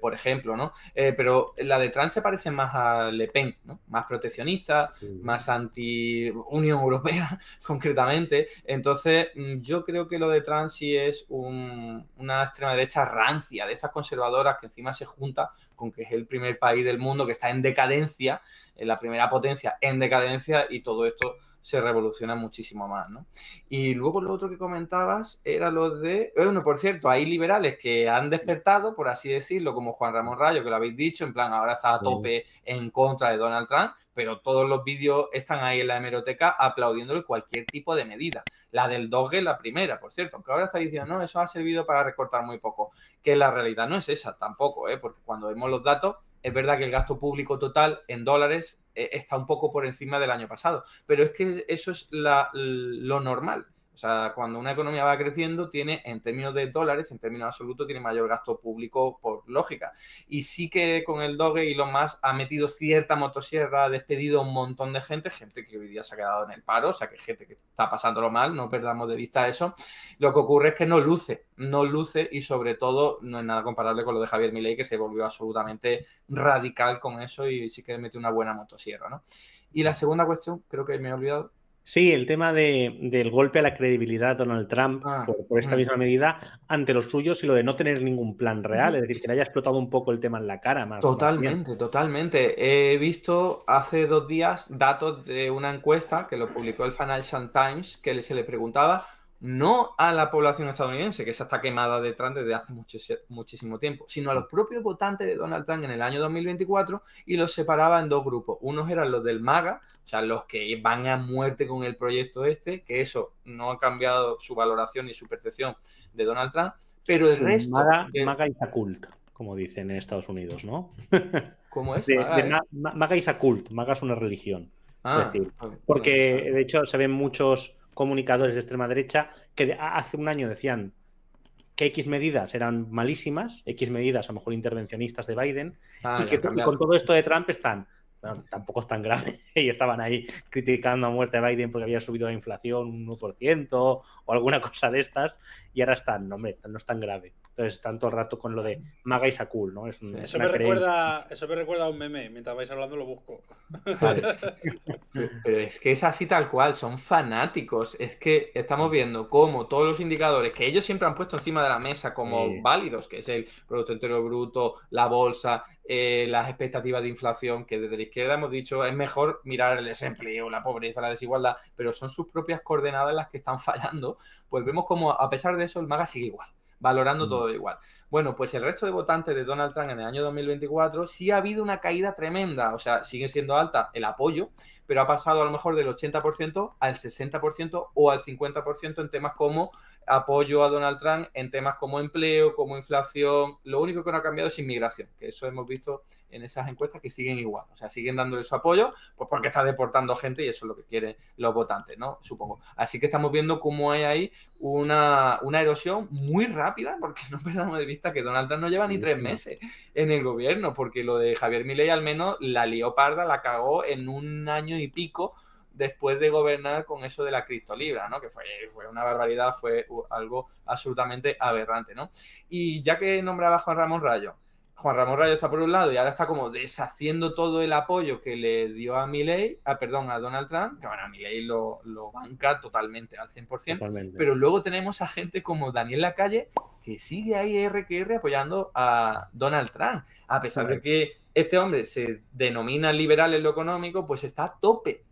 B: por ejemplo, ¿no? Pero la de Trump se parece más a Le Pen, ¿no? Más proteccionista, más anti-Unión Europea, concretamente. Entonces, yo creo que lo de Trump sí es una extrema derecha rancia, de esas conservadoras que encima se junta con que es el primer país del mundo que está en decadencia, la primera potencia en decadencia, y todo esto se revoluciona muchísimo más, ¿no? Y luego lo otro que comentabas era lo de... Bueno, por cierto, hay liberales que han despertado, por así decirlo, como Juan Ramón Rayo, que lo habéis dicho, en plan, ahora está a tope en contra de Donald Trump, pero todos los vídeos están ahí en la hemeroteca aplaudiéndole cualquier tipo de medida. La del Doge, la primera, por cierto, aunque ahora está diciendo, no, eso ha servido para recortar muy poco, que la realidad no es esa tampoco, porque cuando vemos los datos, es verdad que el gasto público total en dólares está un poco por encima del año pasado, pero es que eso es lo normal. O sea, cuando una economía va creciendo, tiene, en términos de dólares, en términos absolutos, tiene mayor gasto público por lógica. Y sí que con el Doge Elon Musk ha metido cierta motosierra, ha despedido a un montón de gente que hoy día se ha quedado en el paro, o sea, que gente que está pasándolo mal, no perdamos de vista eso. Lo que ocurre es que no luce y sobre todo no es nada comparable con lo de Javier Milei, que se volvió absolutamente radical con eso y sí que metió una buena motosierra, ¿no? Y la segunda cuestión, creo que me he olvidado.
A: Sí, el tema del golpe a la credibilidad de Donald Trump por esta misma medida ante los suyos y lo de no tener ningún plan real, es decir, que le haya explotado un poco el tema en la cara más.
B: Totalmente. He visto hace 2 días datos de una encuesta que lo publicó el Financial Times que se le preguntaba no a la población estadounidense, que esa está quemada de Trump desde hace muchísimo tiempo, sino a los propios votantes de Donald Trump en el año 2024 y los separaba en 2 grupos. Unos eran los del MAGA, o sea, los que van a muerte con el proyecto que eso no ha cambiado su valoración ni su percepción de Donald Trump, pero el resto...
A: MAGA is a cult, como dicen en Estados Unidos, ¿no?
B: ¿Cómo es?
A: MAGA is a cult, MAGA es una religión. Es decir, porque de hecho se ven muchos comunicadores de extrema derecha que hace un año decían que X medidas eran malísimas, X medidas a lo mejor intervencionistas de Biden, y que con todo esto de Trump están, bueno, tampoco es tan grave, y estaban ahí criticando a muerte a Biden porque había subido la inflación un 1% o alguna cosa de estas, y ahora están, no, hombre, no es tan grave. Entonces están todo el rato con lo de MAGA y cool, ¿no?
C: Eso me recuerda a un meme. Mientras vais hablando lo busco.
B: Vale. Pero es que es así tal cual, son fanáticos. Es que estamos viendo cómo todos los indicadores que ellos siempre han puesto encima de la mesa como válidos, que es el Producto Interior Bruto, la bolsa, las expectativas de inflación, que desde la izquierda hemos dicho es mejor mirar el desempleo, la pobreza, la desigualdad, pero son sus propias coordenadas las que están fallando. Pues vemos como a pesar de eso el MAGA sigue igual, valorando todo igual. Bueno, pues el resto de votantes de Donald Trump en el año 2024 sí ha habido una caída tremenda, o sea, sigue siendo alta el apoyo, pero ha pasado a lo mejor del 80% al 60% o al 50% en temas como apoyo a Donald Trump, en temas como empleo, como inflación. Lo único que no ha cambiado es inmigración, que eso hemos visto en esas encuestas que siguen igual, o sea, siguen dándole su apoyo, pues porque está deportando gente y eso es lo que quieren los votantes, ¿no? Supongo. Así que estamos viendo cómo hay ahí una erosión muy rápida, porque no perdamos de vista que Donald Trump no lleva ni 3 meses en el gobierno, porque lo de Javier Milei al menos la lió parda, la cagó en 1 año y pico después de gobernar con eso de la criptolibra, ¿no? Que fue una barbaridad, fue algo absolutamente aberrante, ¿no? Y ya que nombraba a Juan Ramón Rayo está por un lado y ahora está como deshaciendo todo el apoyo que le dio a Donald Trump, que bueno, a Milei lo banca totalmente, al 100%, totalmente. Pero luego tenemos a gente como Daniel Lacalle que sigue ahí R apoyando a Donald Trump, a pesar de que este hombre se denomina liberal en lo económico, pues está a tope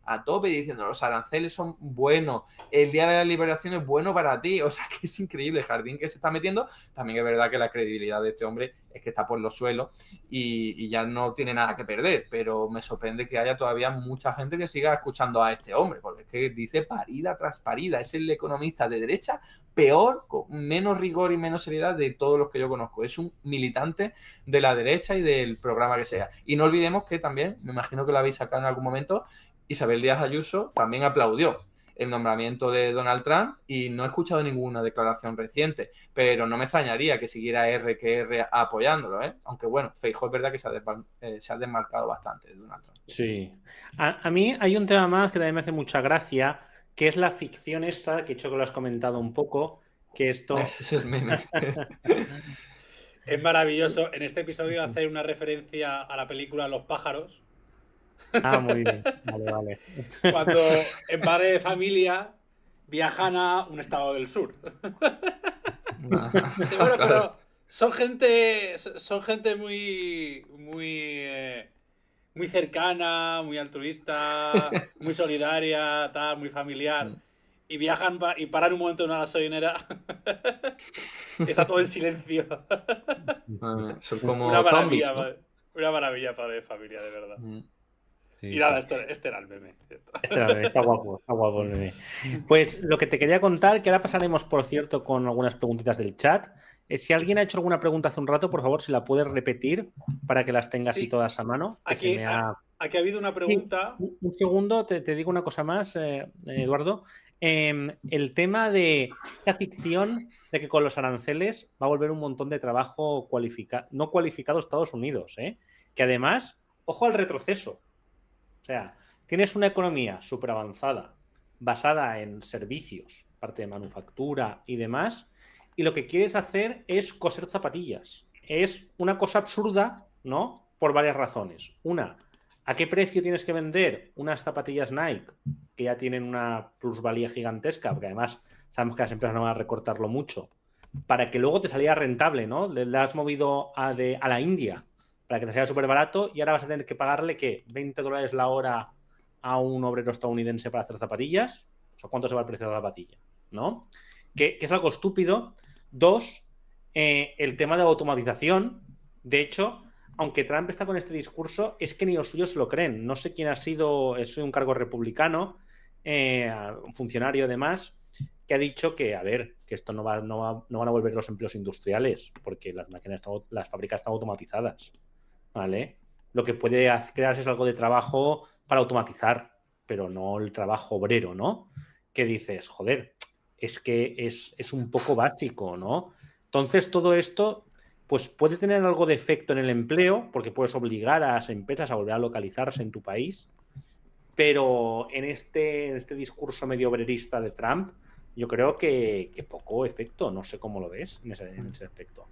B: diciendo los aranceles son buenos, el día de la liberación es bueno para ti, o sea que es increíble el jardín que se está metiendo. También es verdad que la credibilidad de este hombre es que está por los suelos y ya no tiene nada que perder, pero me sorprende que haya todavía mucha gente que siga escuchando a este hombre, porque es que dice parida tras parida, es el economista de derecha peor, con menos rigor y menos seriedad de todos los que yo conozco. Es un militante de la derecha y del programa que sea. Y no olvidemos que también, me imagino que lo habéis sacado en algún momento, Isabel Díaz Ayuso también aplaudió el nombramiento de Donald Trump y no he escuchado ninguna declaración reciente, pero no me extrañaría que siguiera R apoyándolo, ¿eh? Aunque bueno, Feijóo es verdad que se ha desmarcado bastante de Donald Trump.
A: Sí. A mí hay un tema más que también me hace mucha gracia, que es la ficción esta, que he hecho que lo has comentado un poco, que esto...
B: Ese es el meme.
C: Es maravilloso en este episodio hacer una referencia a la película Los pájaros.
A: Ah, muy bien. Vale.
C: Cuando en Padre de Familia viajan a un estado del sur. Bueno, pero son gente muy cercana, muy altruista, muy solidaria, tal, muy familiar. Y viajan y paran un momento en una gasolinera. Está todo en silencio.
B: Son como
C: una maravilla,
B: zombies, ¿no?
C: Una maravilla Padre de Familia, de verdad.
A: Sí,
C: y nada, este era el meme.
A: Está guapo el meme. Pues lo que te quería contar, que ahora pasaremos, por cierto, con algunas preguntitas del chat. Si alguien ha hecho alguna pregunta hace un rato, por favor, si la puedes repetir para que las tengas así todas a mano.
C: Aquí aquí ha habido una pregunta.
A: Sí, un segundo, te digo una cosa más, Eduardo. El tema de esta ficción de que con los aranceles va a volver un montón de trabajo no cualificado a Estados Unidos, que además, ojo al retroceso. O sea, tienes una economía súper avanzada, basada en servicios, parte de manufactura y demás, y lo que quieres hacer es coser zapatillas. Es una cosa absurda, ¿no? Por varias razones. Una, ¿a qué precio tienes que vender unas zapatillas Nike que ya tienen una plusvalía gigantesca? Porque además sabemos que las empresas no van a recortarlo mucho, para que luego te saliera rentable, ¿no? Le has movido a la India para que te salga súper barato y ahora vas a tener que pagarle, ¿qué? $20 la hora a un obrero estadounidense para hacer zapatillas. O sea, ¿cuánto se va el precio de la zapatilla? ¿No? Que es algo estúpido. Dos, el tema de la automatización. De hecho, aunque Trump está con este discurso, es que ni los suyos lo creen. No sé quién ha sido, es un cargo republicano, un funcionario además, que ha dicho que, a ver, que esto no van a volver los empleos industriales, porque las fábricas están automatizadas, ¿vale? Lo que puede crearse es algo de trabajo para automatizar, pero no el trabajo obrero, ¿no? Que dices, joder, es que es un poco básico, ¿no? Entonces, todo esto pues puede tener algo de efecto en el empleo, porque puedes obligar a las empresas a volver a localizarse en tu país, pero en este discurso medio obrerista de Trump, yo creo que poco efecto. No sé cómo lo ves en ese aspecto.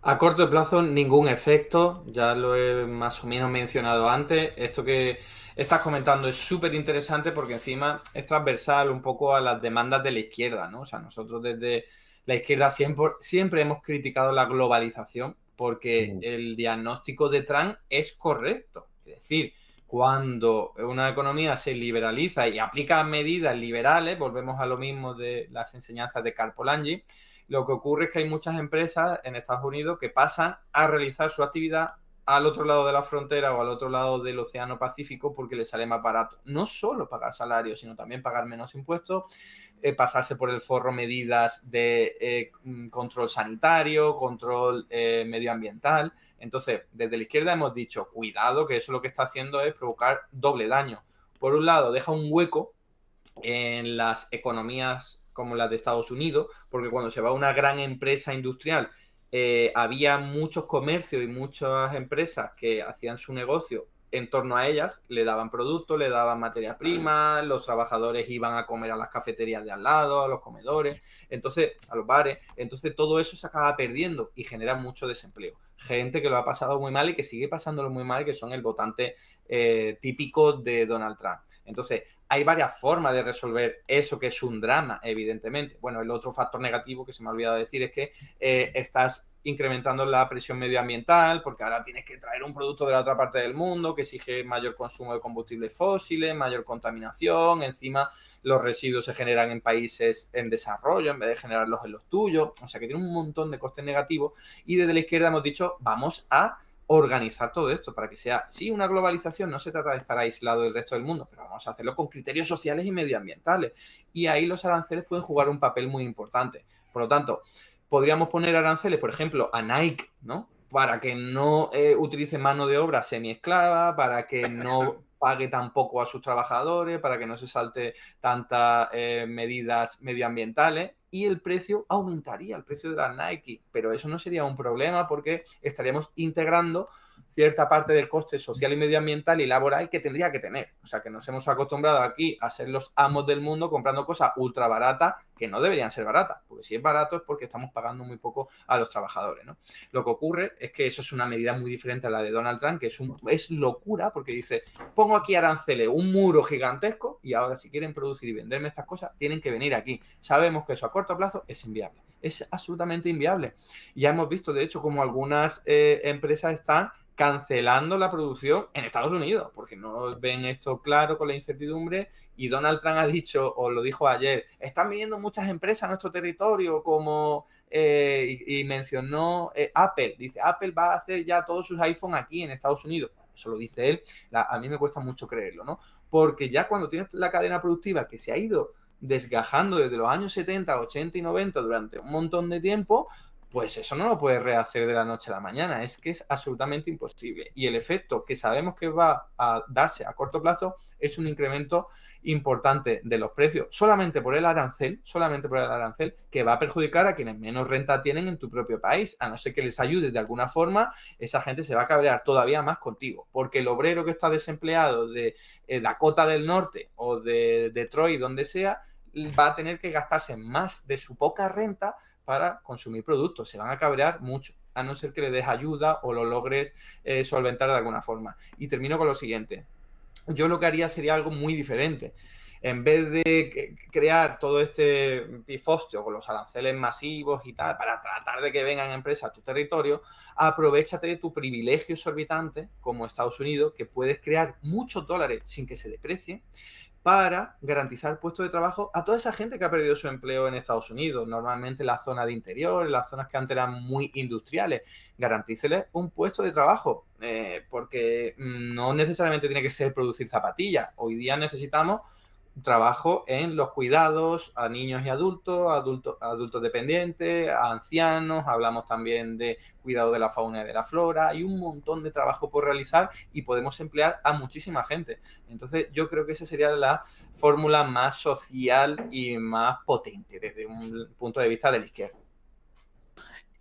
B: A corto plazo, ningún efecto, ya lo he más o menos mencionado antes. Esto que estás comentando es súper interesante porque encima es transversal un poco a las demandas de la izquierda, ¿no? O sea, nosotros desde la izquierda siempre hemos criticado la globalización porque el diagnóstico de Trump es correcto. Es decir, cuando una economía se liberaliza y aplica medidas liberales, volvemos a lo mismo de las enseñanzas de Karl Polanyi, lo que ocurre es que hay muchas empresas en Estados Unidos que pasan a realizar su actividad al otro lado de la frontera o al otro lado del Océano Pacífico porque les sale más barato. No solo pagar salarios, sino también pagar menos impuestos, pasarse por el forro medidas de control sanitario, control medioambiental. Entonces, desde la izquierda hemos dicho, cuidado, que eso lo que está haciendo es provocar doble daño. Por un lado, deja un hueco en las economías como las de Estados Unidos, porque cuando se va a una gran empresa industrial, había muchos comercios y muchas empresas que hacían su negocio en torno a ellas, le daban productos, le daban materia prima, los trabajadores iban a comer a las cafeterías de al lado, a los comedores, entonces a los bares, entonces todo eso se acaba perdiendo y genera mucho desempleo. Gente que lo ha pasado muy mal y que sigue pasándolo muy mal, que son el votante típico de Donald Trump. Entonces, hay varias formas de resolver eso, que es un drama, evidentemente. Bueno, el otro factor negativo que se me ha olvidado decir es que estás incrementando la presión medioambiental porque ahora tienes que traer un producto de la otra parte del mundo que exige mayor consumo de combustibles fósiles, mayor contaminación, encima los residuos se generan en países en desarrollo en vez de generarlos en los tuyos, o sea que tiene un montón de costes negativos y desde la izquierda hemos dicho vamos a organizar todo esto para que sea, sí, una globalización, no se trata de estar aislado del resto del mundo, pero vamos a hacerlo con criterios sociales y medioambientales. Y ahí los aranceles pueden jugar un papel muy importante. Por lo tanto, podríamos poner aranceles, por ejemplo, a Nike, ¿no? Para que no utilice mano de obra semiesclava, para que no pague tampoco a sus trabajadores, para que no se salte tantas medidas medioambientales y el precio aumentaría, el precio de las Nike, pero eso no sería un problema porque estaríamos integrando cierta parte del coste social y medioambiental y laboral que tendría que tener. O sea, que nos hemos acostumbrado aquí a ser los amos del mundo comprando cosas ultra baratas que no deberían ser baratas, porque si es barato es porque estamos pagando muy poco a los trabajadores, ¿no? Lo que ocurre es que eso es una medida muy diferente a la de Donald Trump, que es locura porque dice, pongo aquí aranceles, un muro gigantesco y ahora si quieren producir y venderme estas cosas tienen que venir aquí. Sabemos que eso a corto plazo es inviable, es absolutamente inviable. Ya hemos visto, de hecho, como algunas empresas están cancelando la producción en Estados Unidos, porque no ven esto claro con la incertidumbre y Donald Trump ha dicho, o lo dijo ayer, están viniendo muchas empresas a nuestro territorio como y mencionó Apple, dice, Apple va a hacer ya todos sus iPhone aquí en Estados Unidos. Eso lo dice él, a mí me cuesta mucho creerlo, ¿no? Porque ya cuando tienes la cadena productiva que se ha ido desgajando desde los años 70, 80 y 90 durante un montón de tiempo, pues eso no lo puedes rehacer de la noche a la mañana, es que es absolutamente imposible. Y el efecto que sabemos que va a darse a corto plazo es un incremento importante de los precios, solamente por el arancel, que va a perjudicar a quienes menos renta tienen en tu propio país. A no ser que les ayudes de alguna forma, esa gente se va a cabrear todavía más contigo, porque el obrero que está desempleado de Dakota del Norte o de Detroit, donde sea, va a tener que gastarse más de su poca renta para consumir productos. Se van a cabrear mucho, a no ser que le des ayuda o lo logres solventar de alguna forma. Y termino con lo siguiente. Yo lo que haría sería algo muy diferente. En vez de crear todo este pifostio con los aranceles masivos y tal, para tratar de que vengan empresas a tu territorio, aprovéchate de tu privilegio exorbitante como Estados Unidos, que puedes crear muchos dólares sin que se deprecien, para garantizar puestos de trabajo a toda esa gente que ha perdido su empleo en Estados Unidos, normalmente en la zona de interior, en las zonas que antes eran muy industriales. Garantíceles un puesto de trabajo, porque no necesariamente tiene que ser producir zapatillas. Hoy día necesitamos trabajo en los cuidados a niños y adultos dependientes, a ancianos, hablamos también de cuidado de la fauna y de la flora, hay un montón de trabajo por realizar y podemos emplear a muchísima gente. Entonces yo creo que esa sería la fórmula más social y más potente desde un punto de vista de la izquierda.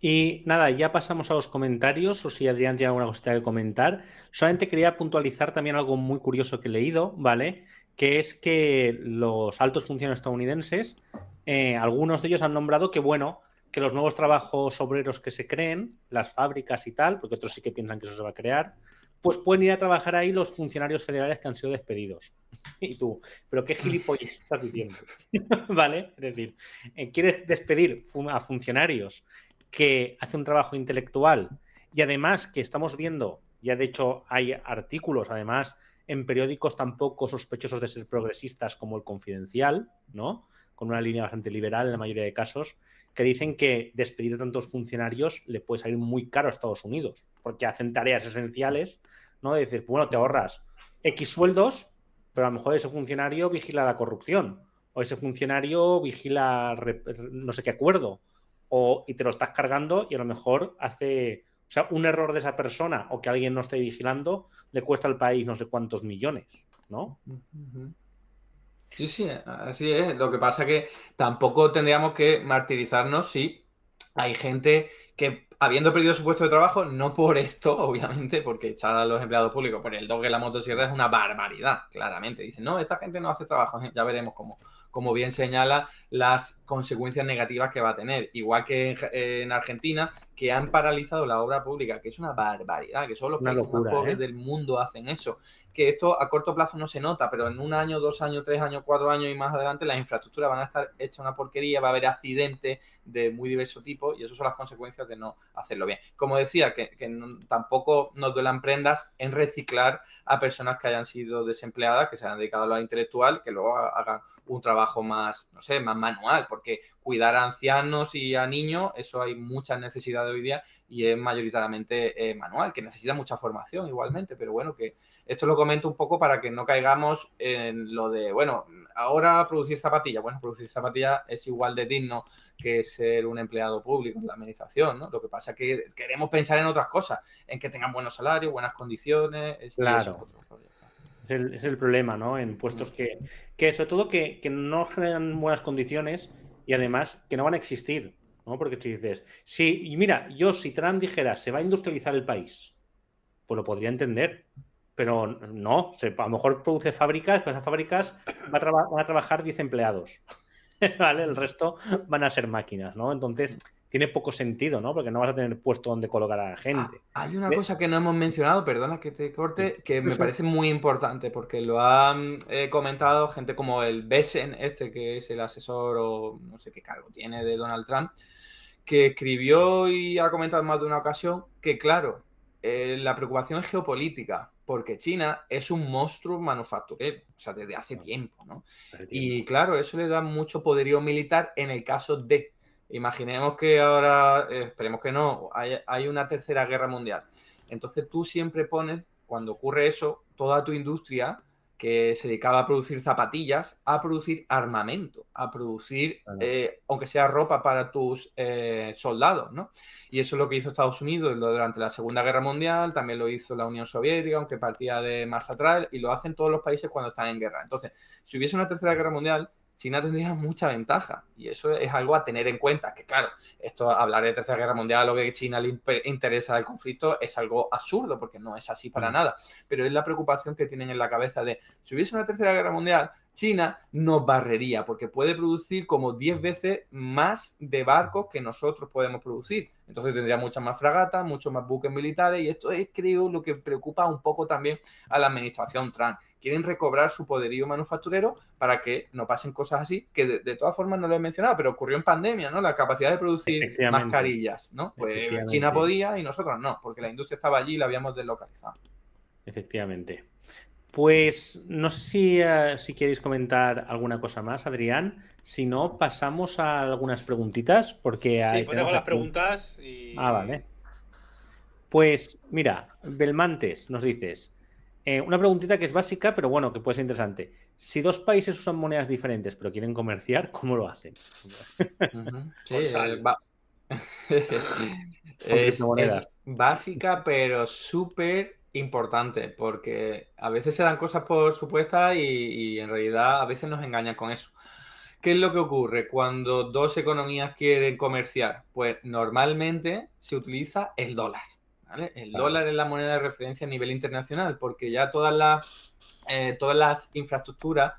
A: Y nada, ya pasamos a los comentarios, o si Adrián tiene alguna cosita que comentar. Solamente quería puntualizar también algo muy curioso que he leído, ¿vale? Que es que los altos funcionarios estadounidenses, algunos de ellos han nombrado que, bueno, que los nuevos trabajos obreros que se creen, las fábricas y tal, porque otros sí que piensan que eso se va a crear, pues pueden ir a trabajar ahí los funcionarios federales que han sido despedidos. Y tú, ¿pero qué gilipollas estás diciendo? ¿Vale? Es decir, ¿quieres despedir a funcionarios que hace un trabajo intelectual y además que estamos viendo, ya de hecho hay artículos además en periódicos tampoco sospechosos de ser progresistas como El Confidencial, ¿no? Con una línea bastante liberal en la mayoría de casos, que dicen que despedir a tantos funcionarios le puede salir muy caro a Estados Unidos, porque hacen tareas esenciales, ¿no? De decir, bueno, te ahorras X sueldos, pero a lo mejor ese funcionario vigila la corrupción, o ese funcionario vigila no sé qué acuerdo, y te lo estás cargando y a lo mejor hace, o sea, un error de esa persona o que alguien no esté vigilando le cuesta al país no sé cuántos millones, ¿no?
B: Sí, sí, así es. Lo que pasa es que tampoco tendríamos que martirizarnos si hay gente que, habiendo perdido su puesto de trabajo, no por esto, obviamente, porque echar a los empleados públicos por el doble de la motosierra es una barbaridad, claramente. Dicen, no, esta gente no hace trabajo. Ya veremos cómo, como bien señala, las consecuencias negativas que va a tener. Igual que en Argentina, que han paralizado la obra pública, que es una barbaridad, que solo los países más pobres del mundo hacen eso. Que esto a corto plazo no se nota, pero en 1 año, 2 años, 3 años, 4 años y más adelante las infraestructuras van a estar hechas una porquería, va a haber accidentes de muy diverso tipo y esas son las consecuencias de no hacerlo bien. Como decía, que tampoco nos duelan prendas en reciclar a personas que hayan sido desempleadas, que se hayan dedicado a lo intelectual, que luego hagan un trabajo más, no sé, más manual, porque cuidar a ancianos y a niños, eso hay muchas necesidades hoy día y es mayoritariamente manual, que necesita mucha formación igualmente, pero bueno, que esto lo comento un poco para que no caigamos en lo de, bueno, ahora producir zapatillas. Bueno, producir zapatillas es igual de digno que ser un empleado público en la administración, ¿no? Lo que pasa es que queremos pensar en otras cosas, en que tengan buenos salarios, buenas condiciones.
A: Claro. Es el problema, ¿no? En puestos que sobre todo que no generan buenas condiciones y además que no van a existir, ¿no? Porque si dices, sí, y mira, yo si Trump dijera se va a industrializar el país, pues lo podría entender, pero no, a lo mejor produce fábricas, pero esas fábricas van a trabajar 10 empleados, ¿vale? El resto van a ser máquinas, ¿no? Entonces tiene poco sentido, ¿no? Porque no vas a tener puesto donde colocar a la gente.
B: Hay una cosa que no hemos mencionado, perdona que te corte, que me parece muy importante, porque lo han comentado gente como el Besen, que es el asesor o no sé qué cargo tiene de Donald Trump, que escribió y ha comentado en más de una ocasión que, claro, la preocupación es geopolítica, porque China es un monstruo manufacturero, o sea, desde hace tiempo, ¿no? Y claro, eso le da mucho poderío militar en el caso de... Imaginemos que ahora, esperemos que no, hay una tercera guerra mundial. Entonces tú siempre pones, cuando ocurre eso, toda tu industria que se dedicaba a producir zapatillas, a producir armamento, a producir, aunque sea ropa para tus soldados, ¿no? Y eso es lo que hizo Estados Unidos durante la Segunda Guerra Mundial, también lo hizo la Unión Soviética, aunque partía de más atrás, y lo hacen todos los países cuando están en guerra. Entonces, si hubiese una Tercera Guerra Mundial, China tendría mucha ventaja y eso es algo a tener en cuenta, que claro, esto hablar de Tercera Guerra Mundial o que a China le interesa el conflicto es algo absurdo porque no es así para nada, pero es la preocupación que tienen en la cabeza de si hubiese una Tercera Guerra Mundial, China nos barrería porque puede producir como 10 veces más de barcos que nosotros podemos producir. Entonces tendría muchas más fragatas, muchos más buques militares y esto es, creo, lo que preocupa un poco también a la administración Trump. Quieren recobrar su poderío manufacturero para que no pasen cosas así, que de todas formas no lo he mencionado, pero ocurrió en pandemia, ¿no? La capacidad de producir mascarillas, ¿no? Pues China podía y nosotros no, porque la industria estaba allí y la habíamos deslocalizado.
A: Efectivamente. Pues no sé si queréis comentar alguna cosa más, Adrián. Si no, pasamos a algunas preguntitas, porque
C: sí, pues tengo las preguntas y...
A: vale. Pues mira, Belmantes nos dices... una preguntita que es básica, pero bueno, que puede ser interesante. Si dos países usan monedas diferentes pero quieren comerciar, ¿cómo lo hacen?
B: Sí, es básica, pero súper importante, porque a veces se dan cosas por supuestas y en realidad a veces nos engañan con eso. ¿Qué es lo que ocurre cuando dos economías quieren comerciar? Pues normalmente se utiliza el dólar. ¿Vale? El dólar es la moneda de referencia a nivel internacional porque ya todas las infraestructuras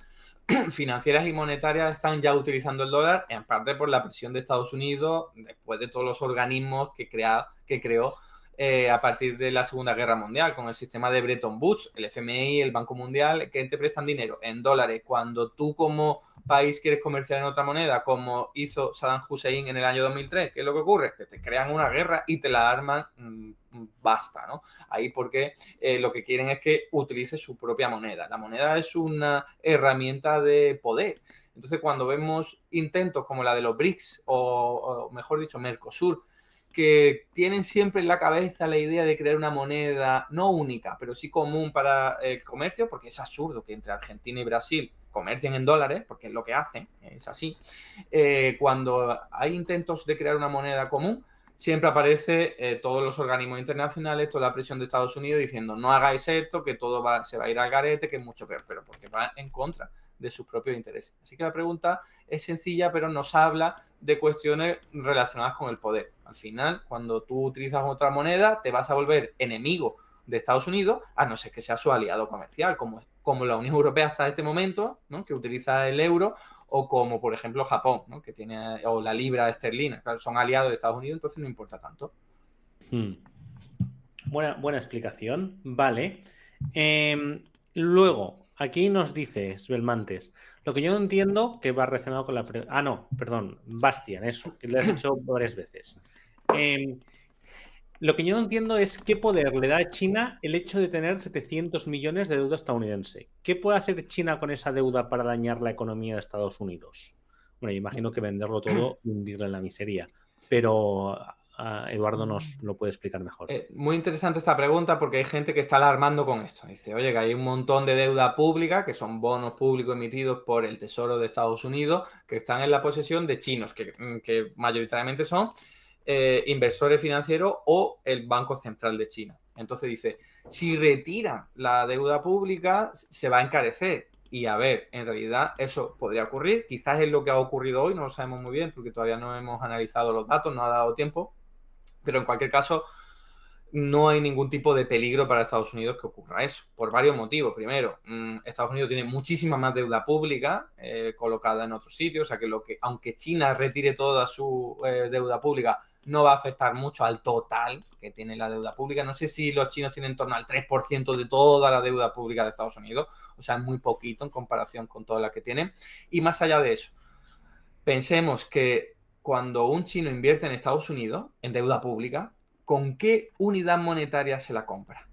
B: financieras y monetarias están ya utilizando el dólar, en parte por la presión de Estados Unidos después de todos los organismos que creó a partir de la Segunda Guerra Mundial con el sistema de Bretton Woods, el FMI, el Banco Mundial, que te prestan dinero en dólares. Cuando tú como país quieres comerciar en otra moneda, como hizo Saddam Hussein en el año 2003, ¿qué es lo que ocurre? Que te crean una guerra y te la arman, basta, ¿no? Ahí porque lo que quieren es que utilice su propia moneda. La moneda es una herramienta de poder. Entonces, cuando vemos intentos como la de los BRICS o mejor dicho, Mercosur, que tienen siempre en la cabeza la idea de crear una moneda no única, pero sí común para el comercio, porque es absurdo que entre Argentina y Brasil comercien en dólares, porque es lo que hacen, es así. Cuando hay intentos de crear una moneda común, siempre aparece todos los organismos internacionales, toda la presión de Estados Unidos diciendo no hagáis esto, que todo se va a ir al garete, que es mucho peor, pero porque va en contra de sus propios intereses. Así que la pregunta es sencilla, pero nos habla de cuestiones relacionadas con el poder. Al final, cuando tú utilizas otra moneda, te vas a volver enemigo de Estados Unidos, a no ser que sea su aliado comercial, como la Unión Europea hasta este momento, ¿no? Que utiliza el euro, o como, por ejemplo, Japón, ¿no? Que tiene, o la libra esterlina. Claro, son aliados de Estados Unidos, entonces no importa tanto.
A: Buena explicación. Vale. Luego, aquí nos dices, Belmantes, lo que yo no entiendo, que va relacionado con la... Bastian, eso, que le has hecho varias veces. Lo que yo no entiendo es qué poder le da a China el hecho de tener 700 millones de deuda estadounidense. ¿Qué puede hacer China con esa deuda para dañar la economía de Estados Unidos? Bueno, yo imagino que venderlo todo y hundirle en la miseria, pero... Eduardo nos lo puede explicar mejor.
B: Muy interesante esta pregunta porque hay gente que está alarmando con esto. Dice, oye, que hay un montón de deuda pública, que son bonos públicos emitidos por el Tesoro de Estados Unidos, que están en la posesión de chinos, que mayoritariamente son inversores financieros o el Banco Central de China. Entonces dice, si retiran la deuda pública, se va a encarecer. Y a ver, en realidad eso podría ocurrir. Quizás es lo que ha ocurrido hoy, no lo sabemos muy bien porque todavía no hemos analizado los datos, no ha dado tiempo. Pero en cualquier caso, no hay ningún tipo de peligro para Estados Unidos que ocurra eso, por varios motivos. Primero, Estados Unidos tiene muchísima más deuda pública colocada en otros sitios, o sea que aunque China retire toda su deuda pública, no va a afectar mucho al total que tiene la deuda pública. No sé si los chinos tienen en torno al 3% de toda la deuda pública de Estados Unidos, o sea, es muy poquito en comparación con toda la que tienen. Y más allá de eso, pensemos que cuando un chino invierte en Estados Unidos, en deuda pública, ¿con qué unidad monetaria se la compra?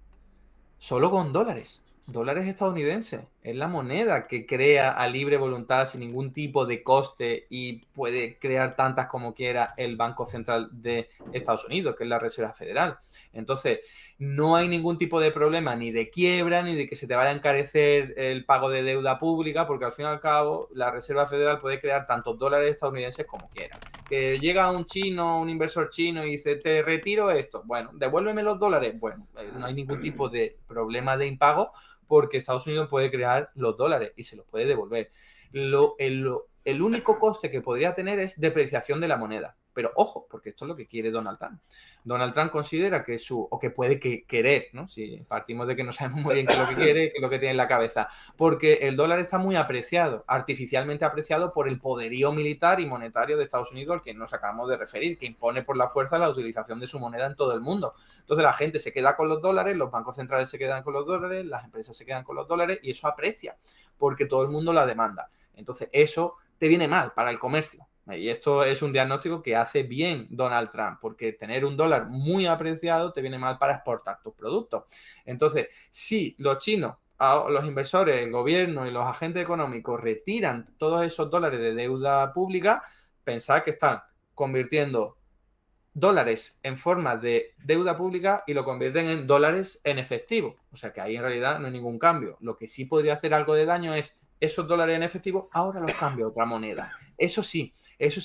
B: Solo con dólares. dólares estadounidenses. Es la moneda que crea a libre voluntad, sin ningún tipo de coste, y puede crear tantas como quiera el Banco Central de Estados Unidos, que es la Reserva Federal. Entonces, no hay ningún tipo de problema ni de quiebra, ni de que se te vaya a encarecer el pago de deuda pública, porque al fin y al cabo la Reserva Federal puede crear tantos dólares estadounidenses como quiera. Que llega un chino, un inversor chino y dice, te retiro esto. Bueno, devuélveme los dólares. Bueno, no hay ningún tipo de problema de impago, porque Estados Unidos puede crear los dólares y se los puede devolver. El único coste que podría tener es depreciación de la moneda. Pero ojo, porque esto es lo que quiere Donald Trump. Donald Trump considera que o que puede querer, ¿no? Si partimos de que no sabemos muy bien qué es lo que quiere, qué es lo que tiene en la cabeza. Porque el dólar está muy apreciado, artificialmente apreciado por el poderío militar y monetario de Estados Unidos, al que nos acabamos de referir, que impone por la fuerza la utilización de su moneda en todo el mundo. Entonces la gente se queda con los dólares, los bancos centrales se quedan con los dólares, las empresas se quedan con los dólares, y eso aprecia, porque todo el mundo la demanda. Entonces eso te viene mal para el comercio. Y esto es un diagnóstico que hace bien Donald Trump, porque tener un dólar muy apreciado te viene mal para exportar tus productos. Entonces, si los chinos, los inversores, el gobierno y los agentes económicos retiran todos esos dólares de deuda pública, pensad que están convirtiendo dólares en forma de deuda pública y lo convierten en dólares en efectivo. O sea que ahí en realidad no hay ningún cambio. Lo que sí podría hacer algo de daño es esos dólares en efectivo, ahora los cambio a otra moneda. Eso sí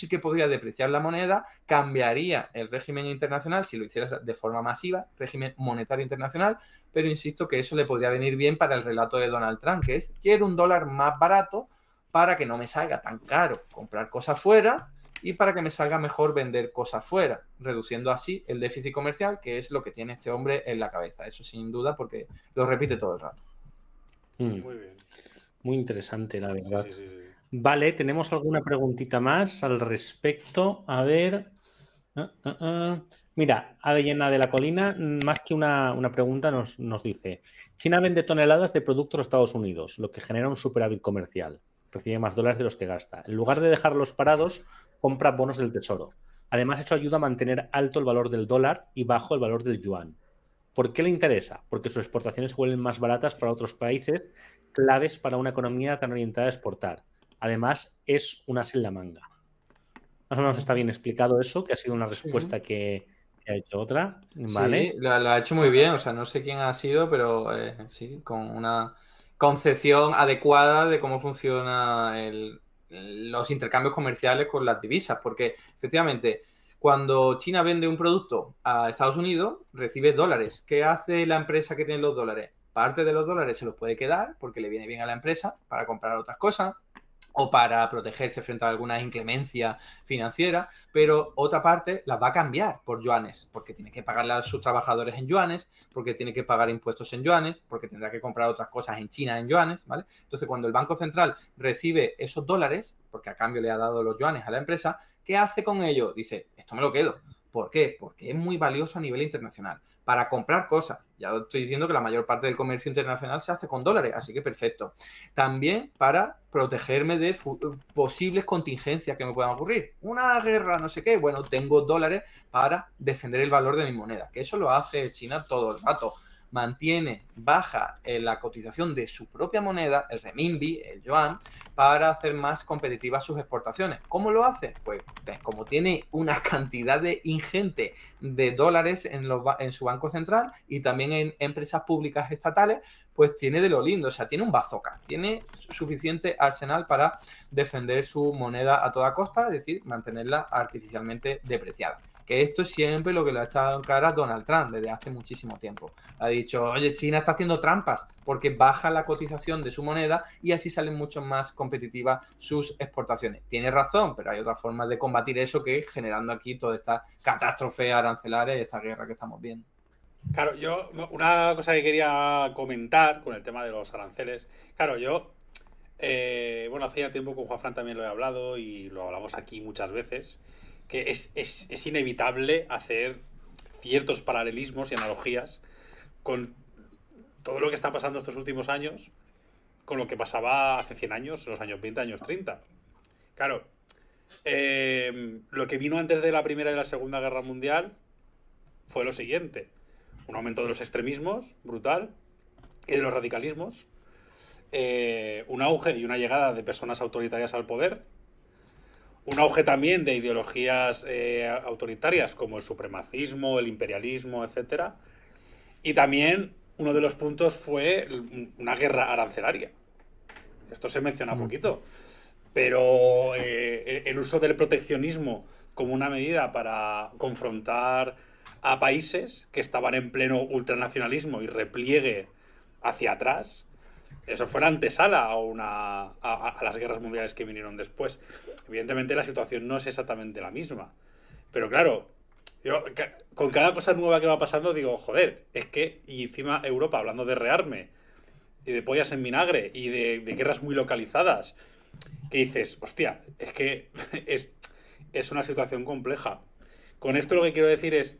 B: que podría depreciar la moneda, cambiaría el régimen internacional si lo hicieras de forma masiva, régimen monetario internacional, pero insisto que eso le podría venir bien para el relato de Donald Trump, que es, quiero un dólar más barato para que no me salga tan caro comprar cosas fuera y para que me salga mejor vender cosas fuera, reduciendo así el déficit comercial, que es lo que tiene este hombre en la cabeza. Eso sin duda, porque lo repite todo el rato.
C: Muy bien.
A: Muy interesante, la verdad.
C: Sí.
A: Vale, tenemos alguna preguntita más al respecto. A ver. Mira, Avellana de la Colina, más que una pregunta, nos dice: China vende toneladas de productos a Estados Unidos, lo que genera un superávit comercial. Recibe más dólares de los que gasta. En lugar de dejarlos parados, compra bonos del Tesoro. Además, eso ayuda a mantener alto el valor del dólar y bajo el valor del yuan. ¿Por qué le interesa? Porque sus exportaciones se vuelven más baratas para otros países claves para una economía tan orientada a exportar. Además, es un as en la manga. Más o menos está bien explicado eso, que ha sido una respuesta que ha hecho otra. ¿Vale?
B: Sí, la ha hecho muy bien. O sea, no sé quién ha sido, pero sí, con una concepción adecuada de cómo funcionan los intercambios comerciales con las divisas. Porque, efectivamente, cuando China vende un producto a Estados Unidos, recibe dólares. ¿Qué hace la empresa que tiene los dólares? Parte de los dólares se los puede quedar porque le viene bien a la empresa para comprar otras cosas o para protegerse frente a alguna inclemencia financiera, pero otra parte las va a cambiar por yuanes, porque tiene que pagarle a sus trabajadores en yuanes, porque tiene que pagar impuestos en yuanes, porque tendrá que comprar otras cosas en China en yuanes, ¿vale? Entonces, cuando el Banco Central recibe esos dólares, porque a cambio le ha dado los yuanes a la empresa, ¿qué hace con ello? Dice, esto me lo quedo. ¿Por qué? Porque es muy valioso a nivel internacional. Para comprar cosas. Ya estoy diciendo que la mayor parte del comercio internacional se hace con dólares, así que perfecto. También para protegerme de posibles contingencias que me puedan ocurrir. Una guerra, no sé qué. Bueno, tengo dólares para defender el valor de mi moneda. Que eso lo hace China todo el rato. Mantiene baja la cotización de su propia moneda, el renminbi, el yuan, para hacer más competitivas sus exportaciones. ¿Cómo lo hace? Pues como tiene una cantidad ingente de dólares en su banco central y también en empresas públicas estatales, pues tiene de lo lindo, o sea, tiene un bazooka, tiene suficiente arsenal para defender su moneda a toda costa, es decir, mantenerla artificialmente depreciada. Que esto es siempre lo que le ha echado en cara a Donald Trump desde hace muchísimo tiempo. Ha dicho, oye, China está haciendo trampas porque baja la cotización de su moneda y así salen mucho más competitivas sus exportaciones. Tiene razón, pero hay otras formas de combatir eso que generando aquí toda esta catástrofe arancelaria y esta guerra que estamos viendo.
C: Claro, yo, una cosa que quería comentar con el tema de los aranceles, claro, yo, bueno, hacía tiempo con Juanfran también lo he hablado y lo hablamos aquí muchas veces, que es inevitable hacer ciertos paralelismos y analogías con todo lo que está pasando estos últimos años, con lo que pasaba hace 100 años, los años 20, años 30. Claro, lo que vino antes de la Primera y de la Segunda Guerra Mundial fue lo siguiente: un aumento de los extremismos brutal y de los radicalismos, un auge y una llegada de personas autoritarias al poder, un auge también de ideologías autoritarias como el supremacismo, el imperialismo, etcétera, y también uno de los puntos fue una guerra arancelaria. Esto se menciona poquito, pero el uso del proteccionismo como una medida para confrontar a países que estaban en pleno ultranacionalismo y repliegue hacia atrás, eso fue la antesala a las guerras mundiales que vinieron después. Evidentemente la situación no es exactamente la misma, pero claro, yo con cada cosa nueva que va pasando digo, joder, es que, y encima Europa hablando de rearme y de pollas en vinagre y de guerras muy localizadas, que dices, hostia, es que es una situación compleja. Con esto lo que quiero decir es,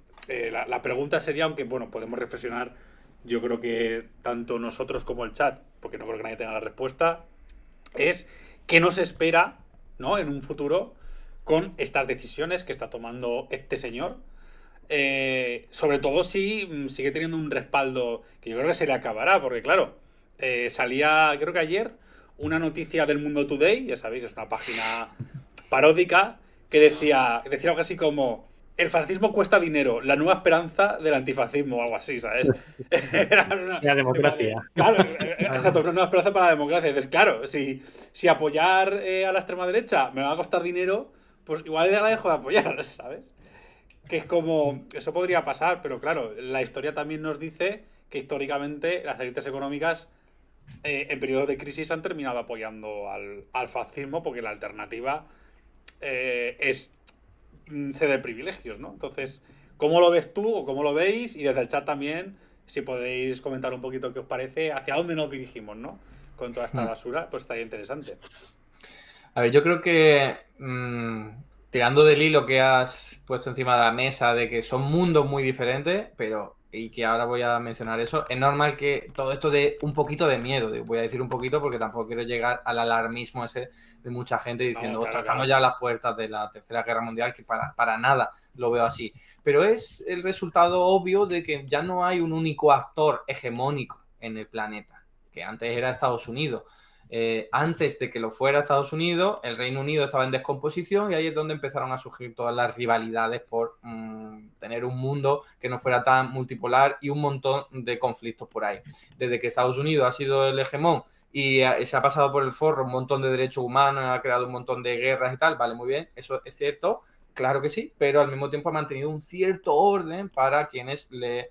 C: la pregunta sería, aunque bueno, podemos reflexionar, yo creo que tanto nosotros como el chat, porque no creo que nadie tenga la respuesta, es qué nos espera, ¿no?, en un futuro con estas decisiones que está tomando este señor. Sobre todo si sigue teniendo un respaldo que yo creo que se le acabará, porque claro, salía, creo que ayer, una noticia del Mundo Today, ya sabéis, es una página paródica, que decía algo así como: el fascismo cuesta dinero, la nueva esperanza del antifascismo, o algo así, ¿sabes?
A: La democracia.
C: Claro, exacto, una nueva esperanza para la democracia. Entonces, claro, si apoyar a la extrema derecha me va a costar dinero, pues igual ya la dejo de apoyar, ¿sabes? Que es como, eso podría pasar, pero claro, la historia también nos dice que históricamente las élites económicas en periodos de crisis han terminado apoyando al fascismo, porque la alternativa es ceder privilegios, ¿no? Entonces, ¿cómo lo ves tú o cómo lo veis? Y desde el chat también, si podéis comentar un poquito qué os parece, hacia dónde nos dirigimos, ¿no?, con toda esta basura, pues estaría interesante.
B: A ver, yo creo que tirando del hilo que has puesto encima de la mesa de que son mundos muy diferentes, pero y que ahora voy a mencionar eso, es normal que todo esto dé un poquito de miedo. Voy a decir un poquito porque tampoco quiero llegar al alarmismo ese de mucha gente diciendo,
C: No, claro,
B: estamos ya a las puertas de la Tercera Guerra Mundial, que para nada lo veo así. Pero es el resultado obvio de que ya no hay un único actor hegemónico en el planeta, que antes era Estados Unidos. Antes de que lo fuera Estados Unidos, el Reino Unido estaba en descomposición y ahí es donde empezaron a surgir todas las rivalidades por tener un mundo que no fuera tan multipolar y un montón de conflictos por ahí. Desde que Estados Unidos ha sido el hegemón y se ha pasado por el forro un montón de derechos humanos, ha creado un montón de guerras y tal, vale, muy bien, eso es cierto, claro que sí, pero al mismo tiempo ha mantenido un cierto orden para quienes le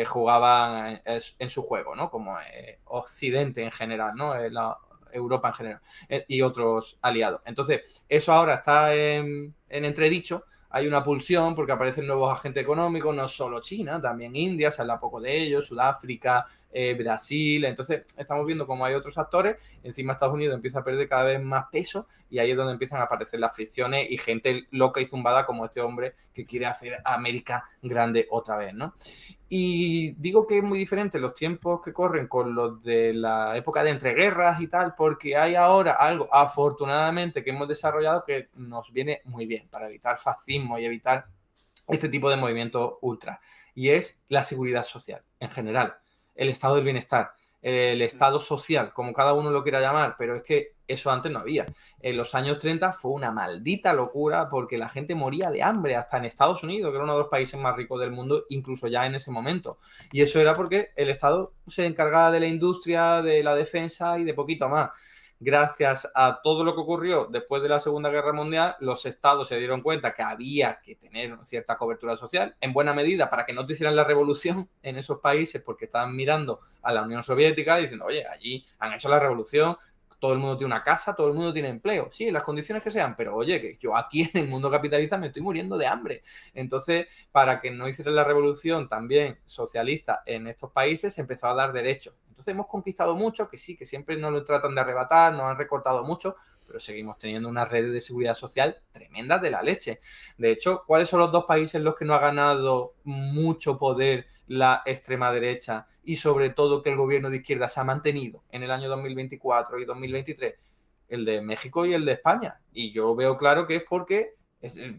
B: jugaban en su juego, ¿no? Como Occidente en general, ¿no? Europa en general y otros aliados. Entonces, eso ahora está en entredicho. Hay una pulsión porque aparecen nuevos agentes económicos, no solo China, también India, se habla poco de ellos, Sudáfrica, Brasil. Entonces, estamos viendo cómo hay otros actores. Encima, Estados Unidos empieza a perder cada vez más peso y ahí es donde empiezan a aparecer las fricciones y gente loca y zumbada como este hombre que quiere hacer a América grande otra vez, ¿no? Y digo que es muy diferente los tiempos que corren con los de la época de entreguerras y tal, porque hay ahora algo, afortunadamente, que hemos desarrollado que nos viene muy bien para evitar fascismo y evitar este tipo de movimientos ultra. Y es la seguridad social, en general, el estado del bienestar, el estado social, como cada uno lo quiera llamar, pero es que eso antes no había. En los años 30 fue una maldita locura porque la gente moría de hambre, hasta en Estados Unidos, que era uno de los países más ricos del mundo, incluso ya en ese momento. Y eso era porque el Estado se encargaba de la industria, de la defensa y de poquito más. Gracias a todo lo que ocurrió después de la Segunda Guerra Mundial, los estados se dieron cuenta que había que tener cierta cobertura social, en buena medida para que no te hicieran la revolución en esos países, porque estaban mirando a la Unión Soviética diciendo, oye, allí han hecho la revolución, todo el mundo tiene una casa, todo el mundo tiene empleo, sí, en las condiciones que sean, pero oye, que yo aquí en el mundo capitalista me estoy muriendo de hambre. Entonces, para que no hicieran la revolución también socialista en estos países, se empezó a dar derechos. Entonces hemos conquistado mucho, que sí, que siempre nos lo tratan de arrebatar, nos han recortado mucho, pero seguimos teniendo una red de seguridad social tremenda de la leche. De hecho, ¿cuáles son los dos países en los que no ha ganado mucho poder la extrema derecha y sobre todo que el gobierno de izquierda se ha mantenido en el año 2024 y 2023? El de México y el de España. Y yo veo claro que es porque,